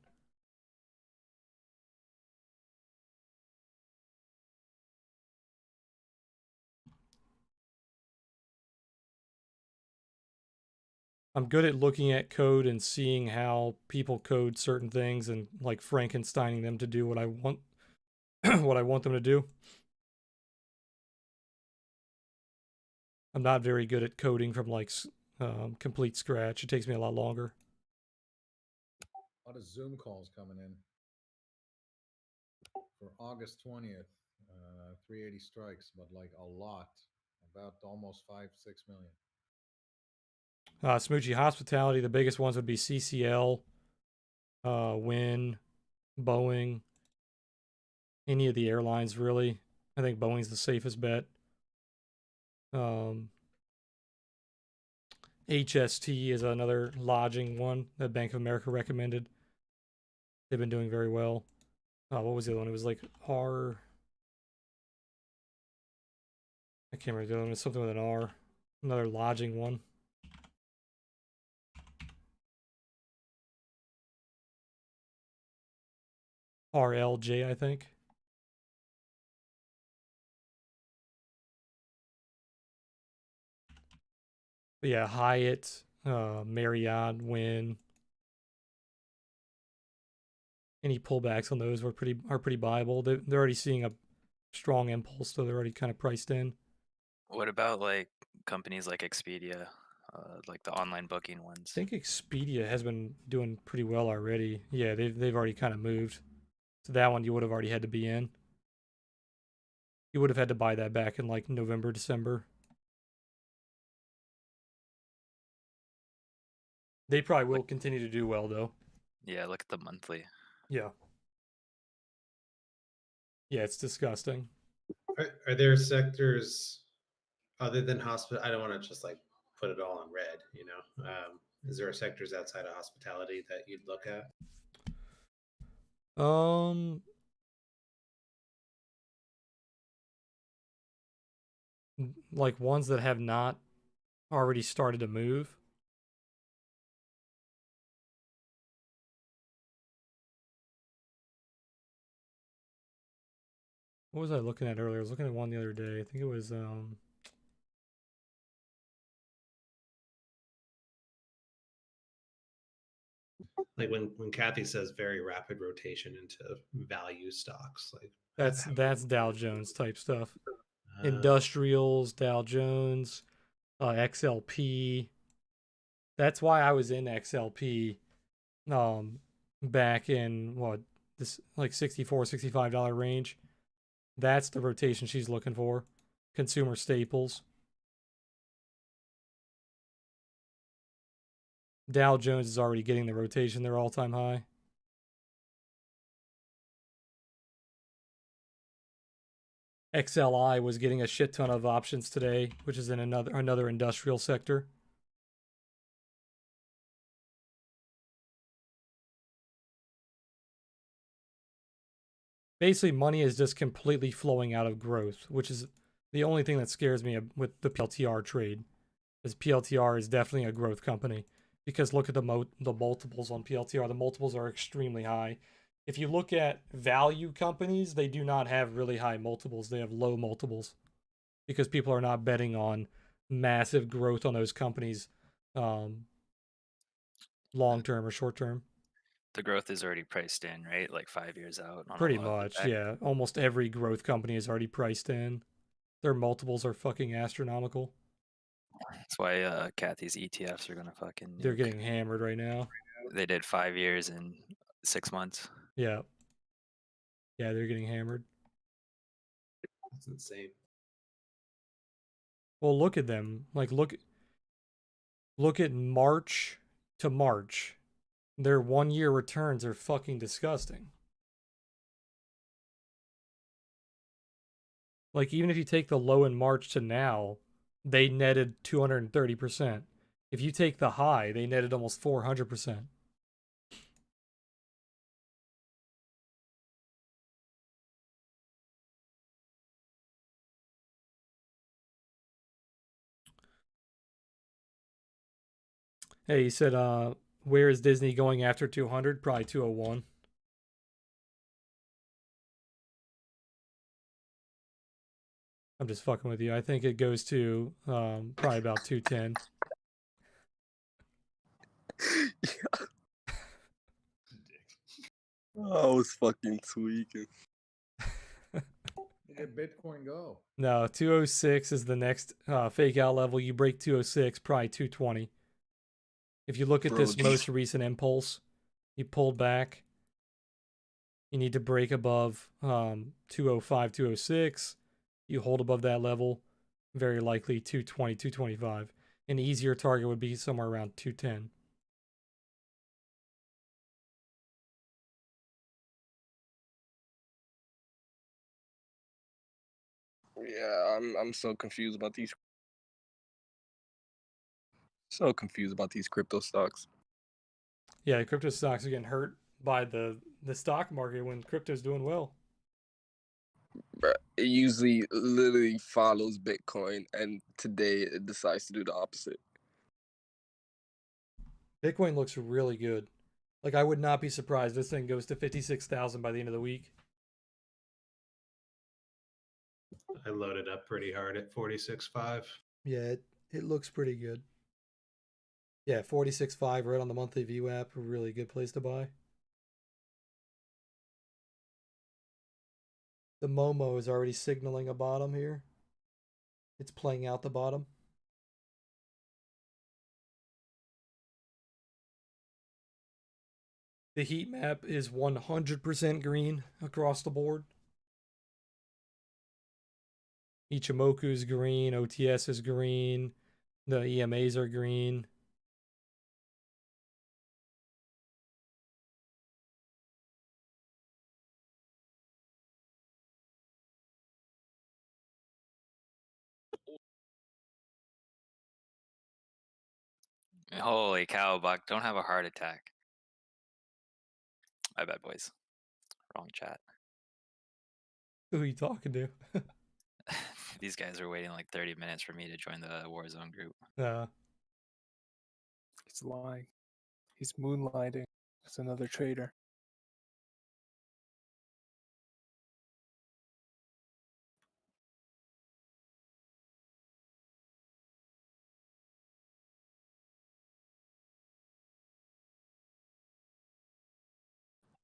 I'm good at looking at code and seeing how people code certain things and like Frankensteining them to do what I want what I want them to do. I'm not very good at coding from like complete scratch. It takes me a lot longer. A lot of Zoom calls coming in for August 20th. 380 strikes, but like a lot, about almost 5-6 million. Smoochie Hospitality, the biggest ones would be CCL, Wynn, Boeing, any of the airlines really. I think Boeing's the safest bet. HST is another lodging one that Bank of America recommended. They've been doing very well. What was the other one? It was like R. I can't remember the other one. It's something with an R. Another lodging one. RLJ, I think. But yeah, Hyatt, Marriott, Wynn. Any pullbacks on those are pretty viable. They're already seeing a strong impulse, so they're already kind of priced in. What about like companies like Expedia, like the online booking ones? I think Expedia has been doing pretty well already. Yeah, they've already kind of moved. So that one you would have already had to be in. You would have had to buy that back in like November, December. They probably will continue to do well, though. Yeah, look at the monthly. Yeah. Yeah, it's disgusting. Are there sectors other than hospital? I don't want to just like put it all on red, you know. Is there sectors outside of hospitality that you'd look at? Like ones that have not already started to move. What was I looking at earlier? I was looking at one the other day. I think it was Like when Kathy says very rapid rotation into value stocks, like that's Dow Jones type stuff. uh, Industrials, Dow Jones, XLP. That's why I was in XLP back in what, this like $64-$65 range. That's the rotation she's looking for. Consumer staples. Dow Jones is already getting the rotation, their all-time high. XLI was getting a shit ton of options today, which is in another industrial sector. Basically, money is just completely flowing out of growth, which is the only thing that scares me with the PLTR trade. Is PLTR is definitely a growth company, because look at the multiples on PLTR. The multiples are extremely high. If you look at value companies, they do not have really high multiples. They have low multiples because people are not betting on massive growth on those companies long term or short term. The growth is already priced in, right? Like 5 years out. On Pretty a lot much, of the yeah. Almost every growth company is already priced in. Their multiples are fucking astronomical. That's why Kathy's ETFs are gonna fucking They're nuke. getting hammered right now. They did 5 years in 6 months. Yeah. Yeah, they're getting hammered. that's insane. Well, look at them. Like look at March to March. Their 1-year returns are fucking disgusting. Like even if you take the low in March to now, they netted 230%. If you take the high, they netted almost 400%. Hey, you said where is Disney going after 200? Probably 201. I'm just fucking with you. I think it goes to probably about 210. I was fucking tweaking. Where did Bitcoin go? No, 206 is the next fake out level. You break 206, probably 220. If you look at Bro, this most recent impulse, you pulled back. You need to break above 205, 206. You hold above that level, very likely 220, 225. An easier target would be somewhere around 210. yeah, I'm so confused about these. Crypto stocks. Yeah, crypto stocks are getting hurt by the stock market when crypto's doing well. Bruh, it usually literally follows Bitcoin, and today it decides to do the opposite. Bitcoin looks really good. Like I would not be surprised this thing goes to 56,000 by the end of the week. I loaded up pretty hard at 46.5. Yeah, it looks pretty good. Yeah, 46.5 right on the monthly VWAP, a really good place to buy. The Momo is already signaling a bottom here. It's playing out the bottom. The heat map is 100% green across the board. Ichimoku is green, OTS is green, the EMAs are green. Holy cow, Buck! Don't have a heart attack. My bad, boys. Wrong chat. Who are you talking to? These guys are waiting like 30 minutes for me to join the Warzone group. He's lying. He's moonlighting as another trader.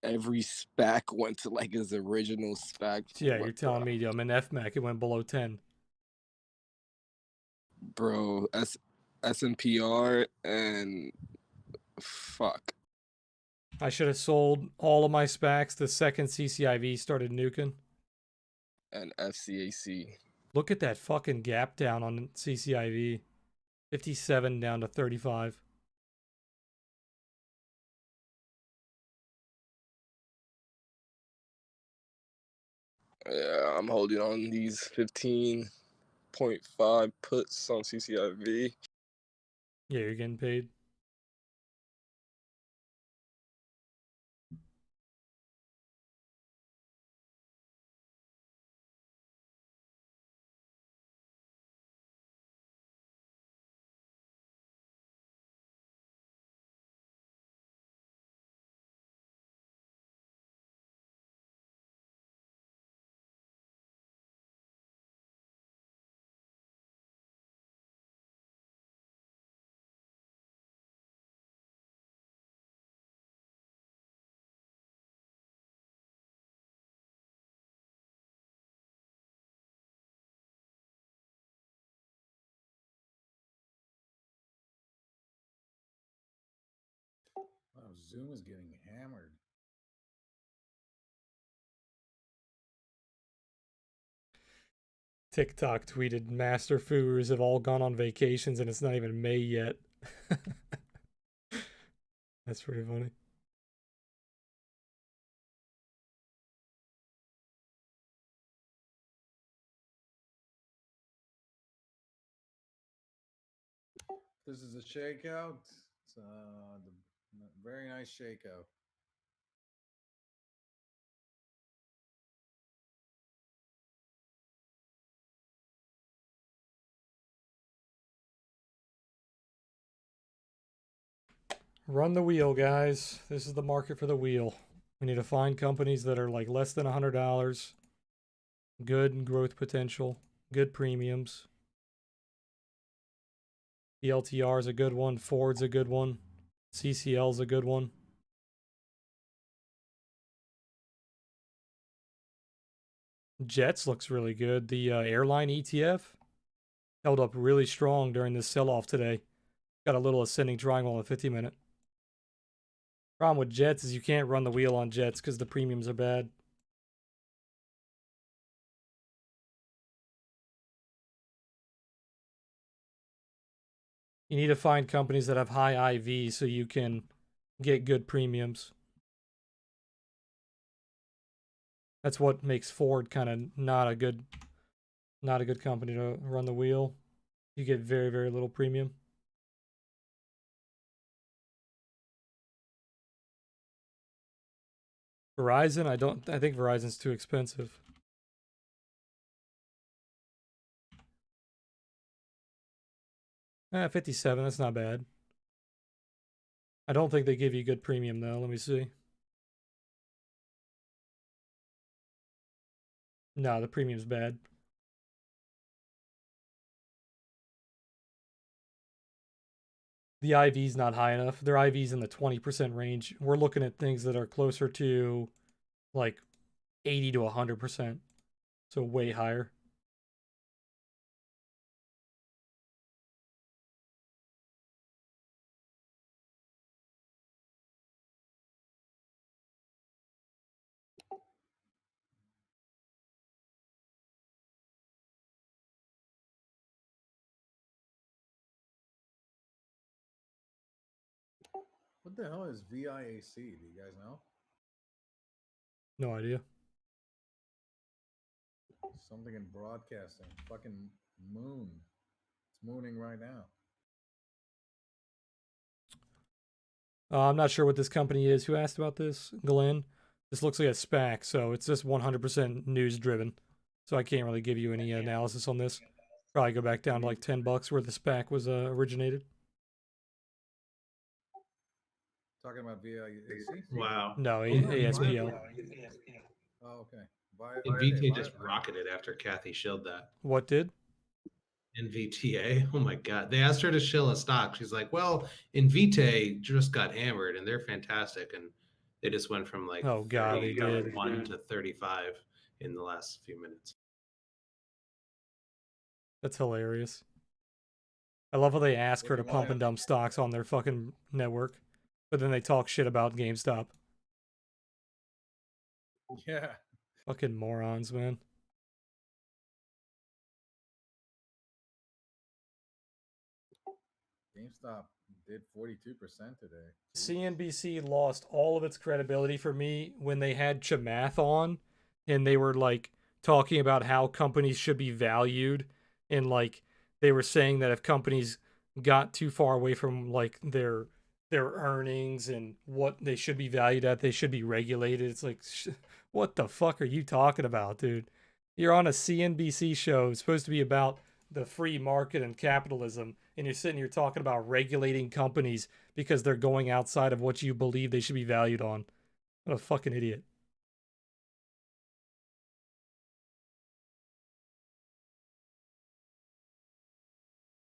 Every SPAC went to like his original SPAC. Yeah, you're telling me I'm in FMAC. It went below 10. Bro, SNPR and fuck. I should have sold all of my SPACs the second CCIV started nuking. And FCAC. Look at that fucking gap down on CCIV. 57 down to 35. Yeah, I'm holding on these 15.5 puts on CCIV. Yeah, you're getting paid. Wow, Zoom is getting hammered. TikTok tweeted master foos have all gone on vacations and it's not even May yet. That's pretty funny. This is a shakeout. It's very nice shakeout. Run the wheel, guys. This is the market for the wheel. We need to find companies that are like less than $100, good growth potential, good premiums. ELTR is a good one. Ford's a good one. CCL's a good one. Jets looks really good. The airline ETF held up really strong during this sell-off today. Got a little ascending triangle on the 50-minute. Problem with Jets is you can't run the wheel on Jets because the premiums are bad. You need to find companies that have high IV so you can get good premiums. That's what makes Ford kind of not a good company to run the wheel. You get very, very little premium. Verizon, I think Verizon's too expensive. Eh, 57, that's not bad. I don't think they give you good premium though. Let me see. No, the premium's bad. The IV's not high enough. Their IV's in the 20% range. We're looking at things that are closer to like 80 to 100%. So way higher. What the hell is VIAC? Do you guys know? No idea. Something in broadcasting. Fucking moon. It's mooning right now. I'm not sure what this company is. Who asked about this? Glenn? This looks like a SPAC, so it's just 100% news driven. So I can't really give you any analysis on this. Probably go back down to like $10 where the SPAC was originated. Talking about VIC? Wow. No, Oh my ASPL. God. Oh, okay. NVTA just rocketed after Kathy shilled that. What did? NVTA. Oh my God. They asked her to shill a stock. She's like, well, NVTA just got hammered and they're fantastic. And they just went from like Oh God, they did. 31 to 35 in the last few minutes. That's hilarious. I love how they ask her to pump and dump stocks on their fucking network, but then they talk shit about GameStop. Yeah. Fucking morons, man. GameStop did 42% today. CNBC lost all of its credibility for me when they had Chamath on and they were like talking about how companies should be valued, and like they were saying that if companies got too far away from like their earnings and what they should be valued at, they should be regulated. It's like what the fuck are you talking about, dude? You're on a CNBC show. It's supposed to be about the free market and capitalism, and you're sitting here talking about regulating companies because they're going outside of what you believe they should be valued on. What a fucking idiot.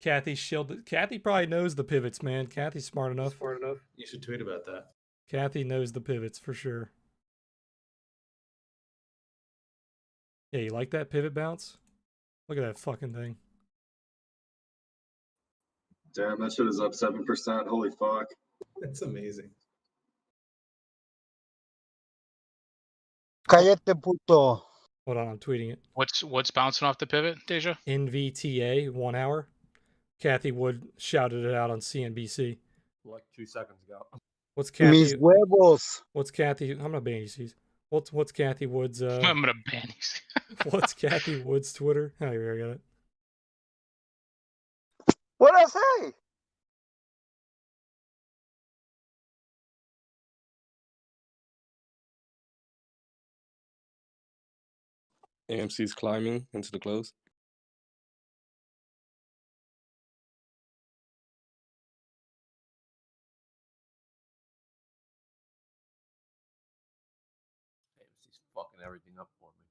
Kathy shielded. Kathy probably knows the pivots, man. Kathy's smart enough. You should tweet about that. Kathy knows the pivots for sure. Yeah, you like that pivot bounce? Look at that fucking thing. Damn, that shit is up 7%. Holy fuck. That's amazing. Cállate, puto. Hold on, I'm tweeting it. What's bouncing off the pivot, Deja? NVTA 1 hour. Kathy Wood shouted it out on CNBC. Like 2 seconds ago. What's Mis Kathy? huevos. What's Kathy? I'm gonna ban you, C's. What's Kathy Wood's? I'm gonna ban you. What's Kathy Wood's Twitter? Oh, here I got it. What'd I say? AMC's climbing into the close. AMC's fucking everything up for me.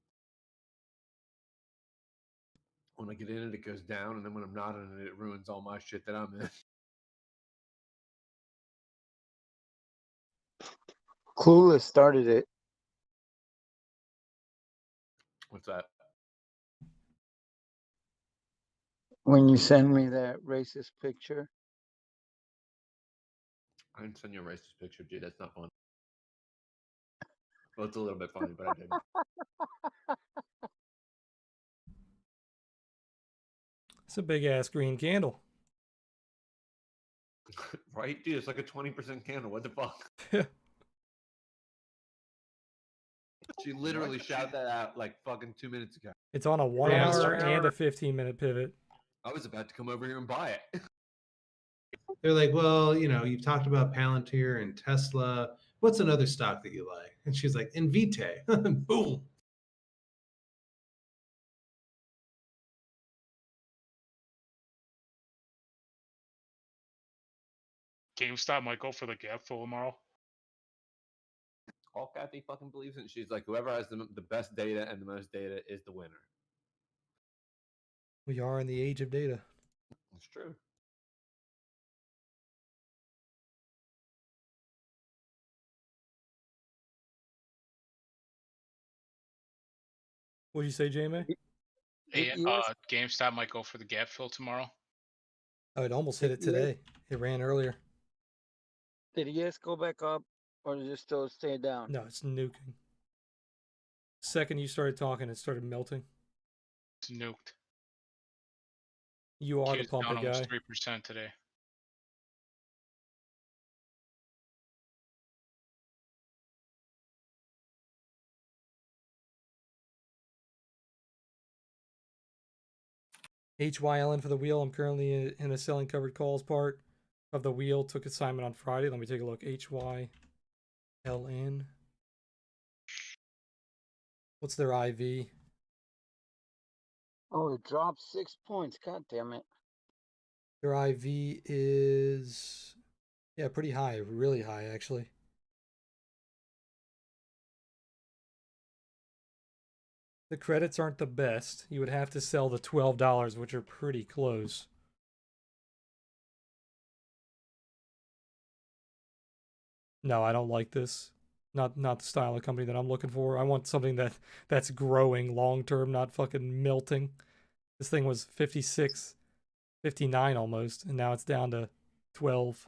When I get in it, it goes down, and then when I'm not in it, it ruins all my shit that I'm in. Clueless started it. What's that? When you send me that racist picture. I didn't send you a racist picture, dude. That's not fun. Well, it's a little bit funny, but I didn't. It's a big ass green candle. Right, dude? It's like a 20% candle. What the fuck? She literally shouted that out like fucking 2 minutes ago. It's on a 1 hour and a 15-minute pivot. I was about to come over here and buy it. They're like, well, you know, you've talked about Palantir and Tesla. What's another stock that you like? And she's like, Invite. Boom. GameStop might go for the gap fill tomorrow. All Kathy fucking believes in. She's like, whoever has the best data and the most data is the winner. We are in the age of data. It's true. What did you say, J-May? GameStop might go for the gap fill tomorrow. Oh, it almost hit it today. It ran earlier. Did ES go back up or did it still stay down? No, it's nuking. Second you started talking, it started melting. It's nuked. You are the Q's down pumping guy. almost 3% today. HYLN for the wheel. I'm currently in a selling covered calls part. of the wheel took assignment on Friday. Let me take a look. HYLN. What's their IV? Oh, it dropped 6 points. God damn it. Their IV is, yeah, pretty high. Really high, actually. The credits aren't the best. You would have to sell the $12, which are pretty close. No, I don't like this. Not the style of company that I'm looking for. I want something that's growing long term, not fucking melting. This thing was 56, 59 almost, and now it's down to 12.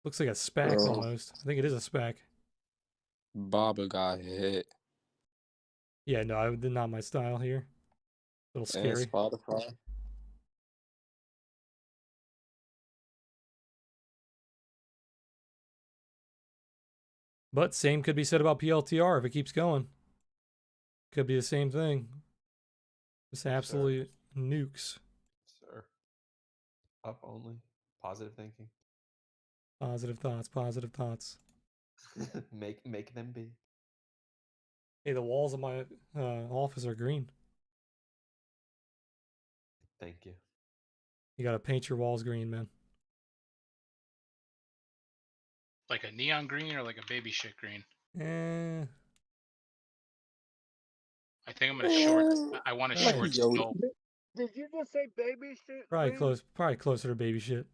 Looks like a SPAC almost. I think it is a SPAC. Baba got hit. Yeah, no, not my style here. A little And scary. Spotify. But same could be said about PLTR if it keeps going. Could be the same thing. Just absolutely nukes. Sir. Up only. Positive thinking. Positive thoughts, positive thoughts. make them be. Hey, the walls of my office are green. Thank you. You gotta paint your walls green, man. Like a neon green or like a baby shit green? Eh. I think I'm gonna short. I want to short snow. Did you just say baby shit? Probably green? close. Probably closer to baby shit.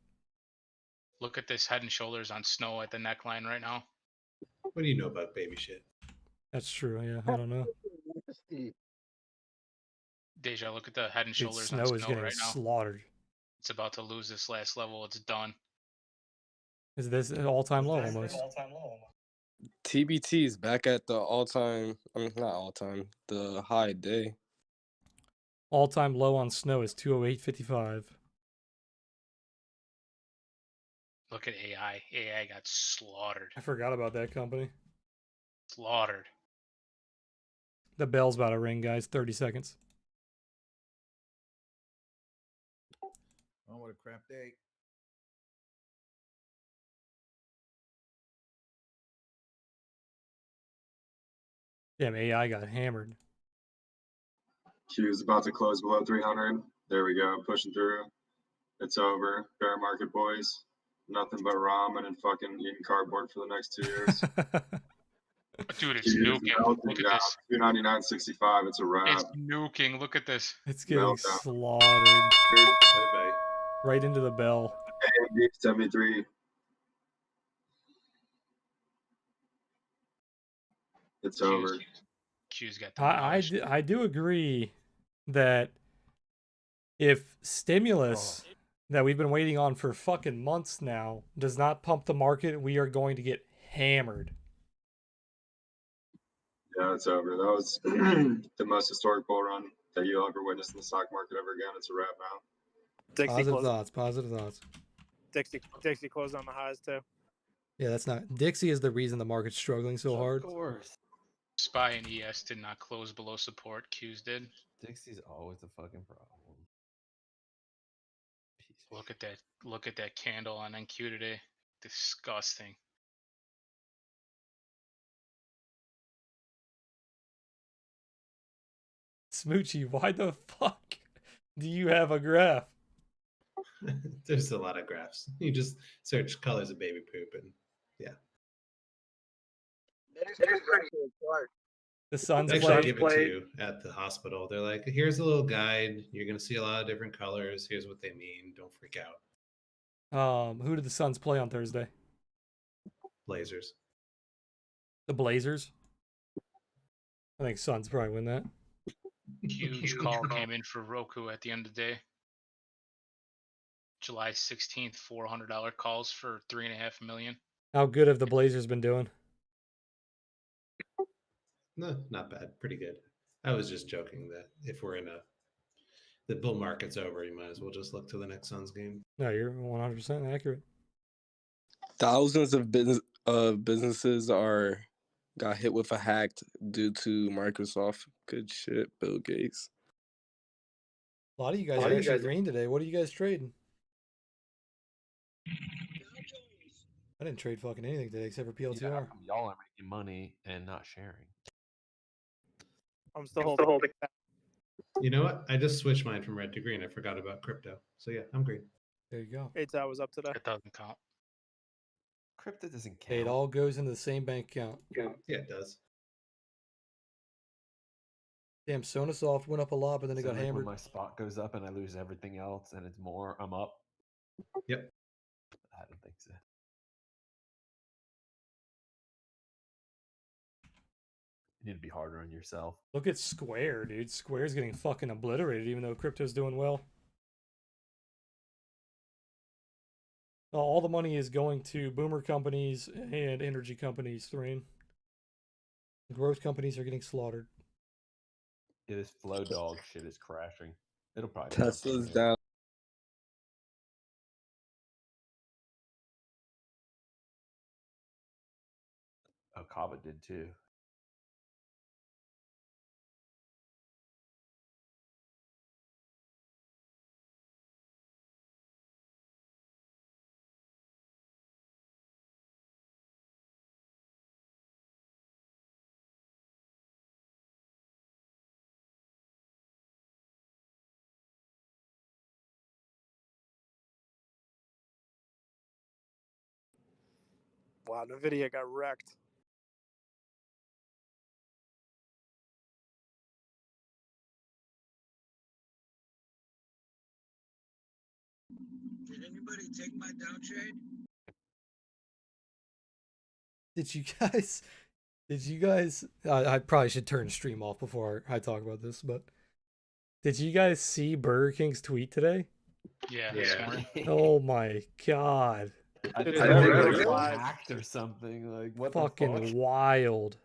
Look at this Head and Shoulders on snow at the neckline right now. What do you know about baby shit? That's true. Yeah, I don't know. Deja, look at the Head and Dude, Shoulders on snow is snow getting right now. slaughtered. It's about to lose this last level. It's done. Is this an all-time low almost? TBT is back at the all-time. I mean, not all-time. The high day. All-time low on snow is 208.55. Look at AI. AI got slaughtered. I forgot about that company. Slaughtered. The bell's about to ring, guys. 30 seconds. Oh, what a crap day. Damn, AI got hammered. Q is about to close below 300. There we go, pushing through. It's over. Bear market, boys. Nothing but ramen and fucking eating cardboard for the next 2 years. Dude, it's nuking. Look at this. 299.65. It's a wrap. It's nuking. Look at this. It's getting Meltdown. slaughtered. Bye-bye. Right into the bell. AMD 73. It's over. Q's got the I do agree that if stimulus that we've been waiting on for fucking months now does not pump the market, we are going to get hammered. Yeah, it's over. That was the most historic bull run that you'll ever witness in the stock market ever again. It's a wrap now. Positive thoughts, positive thoughts. Dixie closed on the highs too. Yeah, that's not. Dixie is the reason the market's struggling so hard. Of course. SPY and ES did not close below support. Q's did. Dixie's always a fucking problem. Look at that. Look at that candle on NQ today. Disgusting. Smoochie, why the fuck do you have a graph? There's a lot of graphs. You just search colors of baby poop and yeah. The Suns They play. actually give it to you at the hospital. They're like, here's a little guide. You're gonna see a lot of different colors. Here's what they mean. Don't freak out. Who did the Suns play on Thursday? Blazers. The Blazers? I think Suns probably win that. Huge call came in for Roku at the end of the day. July 16th, $400 calls for $3.5 million. How good have the Blazers been doing? No, not bad. Pretty good. I was just joking that if we're in the bull market's over, you might as well just look to the next Suns game. No, you're 100% accurate. Thousands of businesses got hit with a hack due to Microsoft. Good shit, Bill Gates. A lot of you guys are actually green today. What are you guys trading? I didn't trade fucking anything today except for Yeah, how PLTR. come y'all are making money and not sharing? I'm still holding. You know what? I just switched mine from red to green. I forgot about crypto. So yeah, I'm green. There you go. ATAT was up today. It doesn't count. Crypto doesn't Hey, count. it all goes into the same bank account. Yeah, it does. Damn, Sonasoft went up a lot, but then it So, got like, hammered. when my spot goes up and I lose everything else and it's more, I'm up. Yep. I don't think so. You need to be harder on yourself. Look at Square, dude. Square's getting fucking obliterated, even though crypto's doing well. All the money is going to boomer companies and energy companies, Thrain. Growth companies are getting slaughtered. Yeah, this flow dog shit is crashing. It'll probably bounce from Tesla's here. down. Oh, Kava did too. Wow, Nvidia got wrecked. Did anybody take my down trade? Did you guys, I probably should turn stream off before I talk about this, but did you guys see Burger King's tweet today? Yeah, this morning. Oh my god. I Dude, think the they replies- got hacked or something. Like, what Fucking the fuck? wild.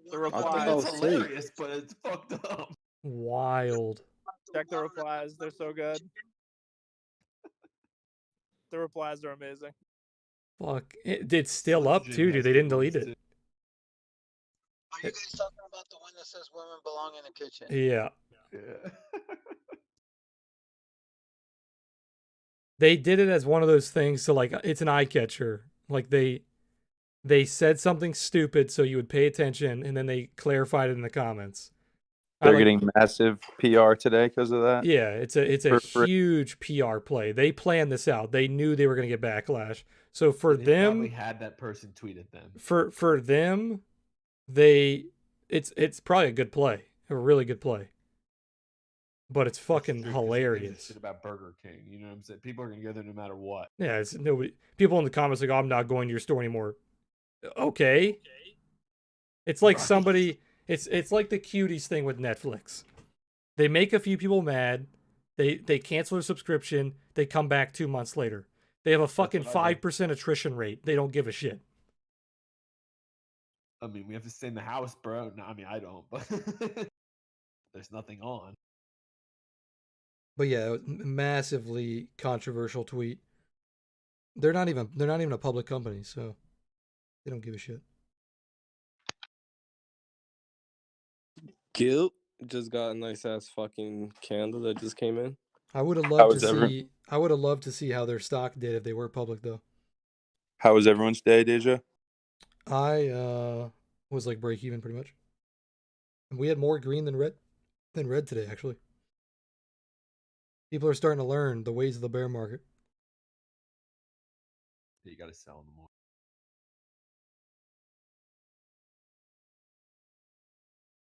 The I replies. mean, it's hilarious, but it's fucked up. Wild. Check the replies. They're so good. The replies are amazing. Fuck. It's still Slim up Jim too, has dude. They good didn't delete ones, it. too. Are you guys talking about the one that says women belong in the kitchen? Yeah. Yeah. They did it as one of those things, so like it's an eye catcher. Like they said something stupid so you would pay attention, and then they clarified it in the comments. They're getting massive PR today because of that. Yeah, it's a For- huge PR play. They planned this out. They knew they were going to get backlash. So for They them, probably had that person tweet at them. for them, it's probably a good play, a really good play. But it's fucking hilarious. Shit about Burger King, you know what I'm saying? People are gonna go there no matter what. Yeah, it's nobody. People in the comments like, oh, I'm not going to your store anymore. Okay. It's like somebody. It's like the cuties thing with Netflix. They make a few people mad. They cancel their subscription. They come back 2 months later. They have a fucking 5% attrition rate. They don't give a shit. I mean, we have to stay in the house, bro. No, I mean, I don't, but there's nothing on. But yeah, massively controversial tweet. They're not even a public company, so they don't give a shit. Guilt just got a nice ass fucking candle that just came in. I would have loved to see. I would have loved to see how their stock did if they were public, though. How was everyone's day, Deja? I was like break even pretty much. And we had more green than red today, actually. People are starting to learn the ways of the bear market. You got to sell them more.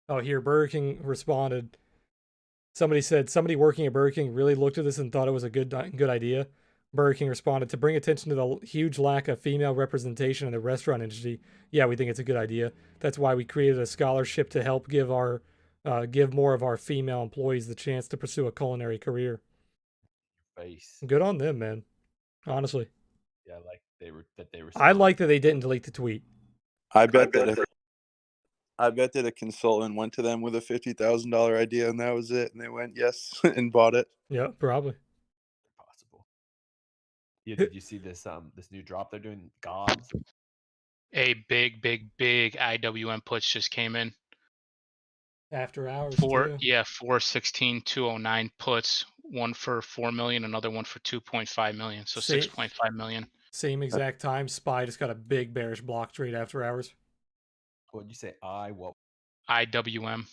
Oh, here, Burger King responded. Somebody said somebody working at Burger King really looked at this and thought it was a good idea. Burger King responded, to bring attention to the huge lack of female representation in the restaurant industry. Yeah, we think it's a good idea. That's why we created a scholarship to help give more of our female employees the chance to pursue a culinary career. Face. Good on them, man. Honestly. Yeah, like they were. I like that they didn't delete the tweet. I bet that a consultant went to them with a $50,000 idea and that was it, and they went yes and bought it. Yeah, probably. Possible. Yeah, did you see this this new drop they're doing? Gobs. A big IWM puts just came in. After hours. 416,209 puts. One for 4 million, another one for 2.5 million. So 6.5 million. Same exact time, SPY just got a big bearish block trade after hours. What did you say? What? IWM.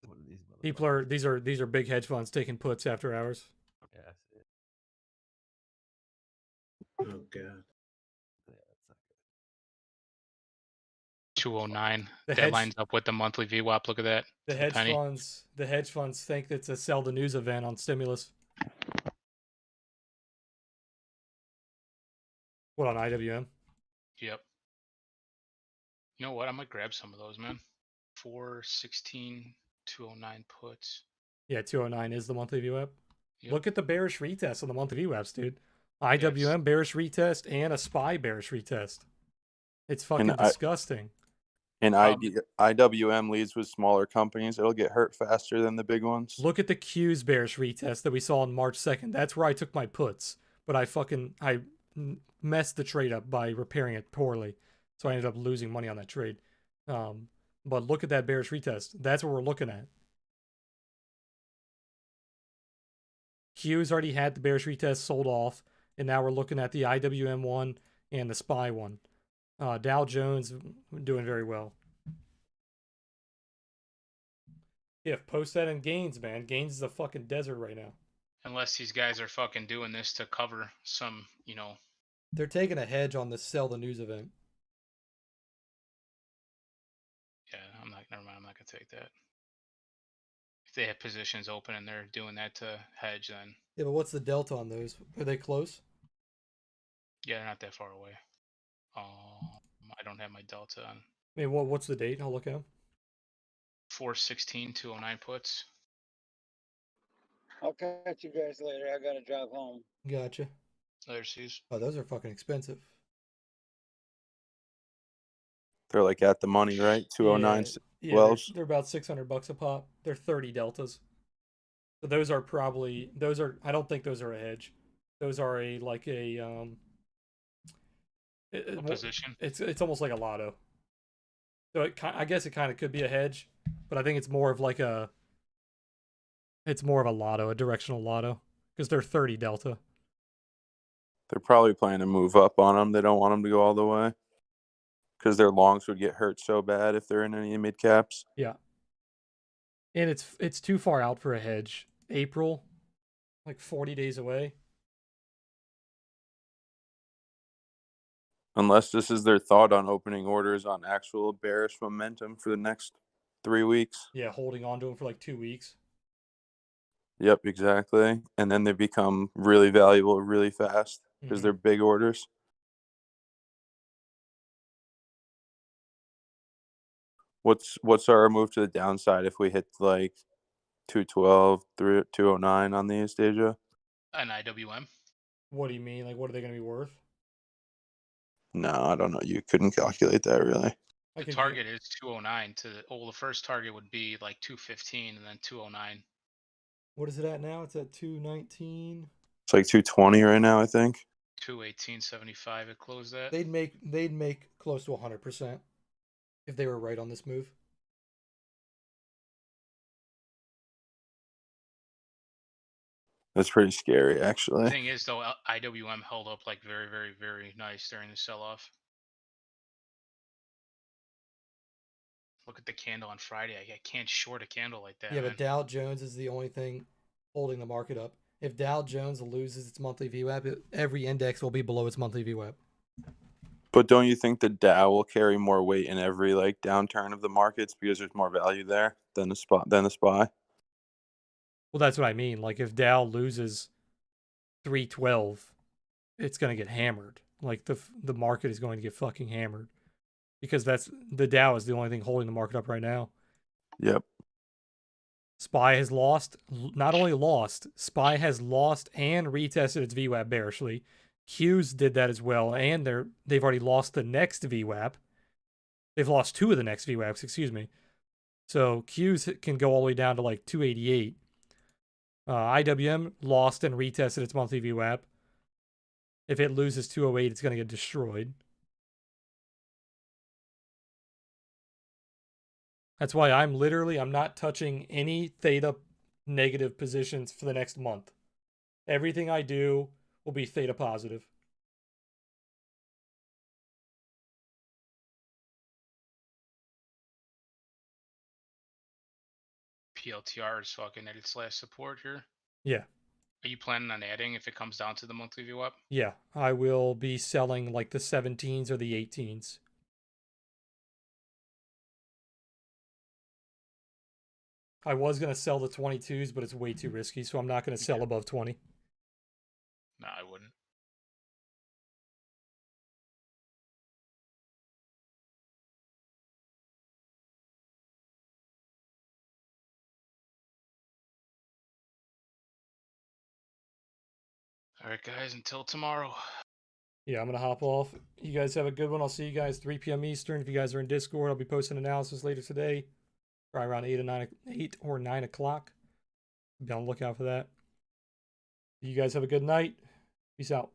What are these People are these are big hedge funds taking puts after hours. Yeah, I see it. Oh god. Yeah, that's not good. 209. The That hedge- lines up with the monthly VWAP. Look at that. The to hedge penny. funds think it's a sell the news event on stimulus. What, on IWM? Yep. You know what? I might grab some of those, man. 416, 209 puts. Yeah, 209 is the monthly VWAP. Yep. Look at the bearish retest on the monthly VWAPs, dude. IWM bearish retest and a SPY bearish retest. It's fucking disgusting. And IWM leads with smaller companies. It'll get hurt faster than the big ones. Look at the Q's bearish retest that we saw on March 2nd. That's where I took my puts, but I messed the trade up by repairing it poorly, so I ended up losing money on that trade. But look at that bearish retest. That's what we're looking at. Q's already had the bearish retest sold off, and now we're looking at the IWM one and the SPY one. Dow Jones doing very well. Yeah, post that in Gains, man. Gains is a fucking desert right now. Unless these guys are fucking doing this to cover some, They're taking a hedge on this sell the news event. Yeah, never mind. I'm not going to take that. If they have positions open and they're doing that to hedge, then. Yeah, but what's the delta on those? Are they close? Yeah, they're not that far away. I don't have my delta on. I mean, what's the date? I'll look at them. 416, 209 puts. I'll catch you guys later. I gotta drive home. Gotcha. There, C's. Oh, those are fucking expensive. They're like at the money, right? 209 Yeah, they're about $600 a pop. They're 30 deltas. So those are I don't think those are a hedge. Those are a position. It's almost like a lotto. So I guess it kind of could be a hedge, but I think it's more of a lotto, a directional lotto, because they're 30 delta. They're probably planning to move up on them. They don't want them to go all the way because their longs would get hurt so bad if they're in any mid caps. Yeah. And it's too far out for a hedge. April, like 40 days away. Unless this is their thought on opening orders on actual bearish momentum for the next 3 weeks. Yeah, holding on to them for like 2 weeks. Yep, exactly. And then they become really valuable really fast because they're big orders. What's our move to the downside if we hit like 212, 209 on these, Deja? An IWM. What do you mean? Like, what are they going to be worth? No, I don't know. You couldn't calculate that really. The target is 209 the first target would be like 215 and then 209. What is it at now? It's at 219. It's like 220 right now, I think. 218.75 it closed at. They'd make close to 100% if they were right on this move. That's pretty scary, actually. The thing is, though, IWM held up like very, very, very nice during the sell-off. Look at the candle on Friday. I can't short a candle like that. Yeah, man. but Dow Jones is the only thing holding the market up. If Dow Jones loses its monthly VWAP, every index will be below its monthly VWAP. But don't you think the Dow will carry more weight in every like downturn of the markets because there's more value there than the SPY? Well, that's what I mean. Like if Dow loses 312, it's going to get hammered. Like the market is going to get fucking hammered because the Dow is the only thing holding the market up right now. Yep. SPY has not only lost, SPY has lost and retested its VWAP bearishly. Q's did that as well, and they've already lost the next VWAP. They've lost 2 of the next VWAPs, excuse me. So Q's can go all the way down to like 288. IWM lost and retested its monthly VWAP. If it loses 208, it's going to get destroyed. That's why I'm not touching any theta negative positions for the next month. Everything I do will be theta positive. PLTR is fucking at its last support here. Yeah. Are you planning on adding if it comes down to the monthly VWAP? Yeah, I will be selling like the 17s or the 18s. I was going to sell the 22s, but it's way too risky, so I'm not going to sell above 20. No, I wouldn't. All right, guys, until tomorrow. Yeah, I'm going to hop off. You guys have a good one. I'll see you guys 3 p.m. Eastern. If you guys are in Discord, I'll be posting analysis later today, probably around 8 or 9 o'clock. Be on the lookout for that. You guys have a good night. Peace out.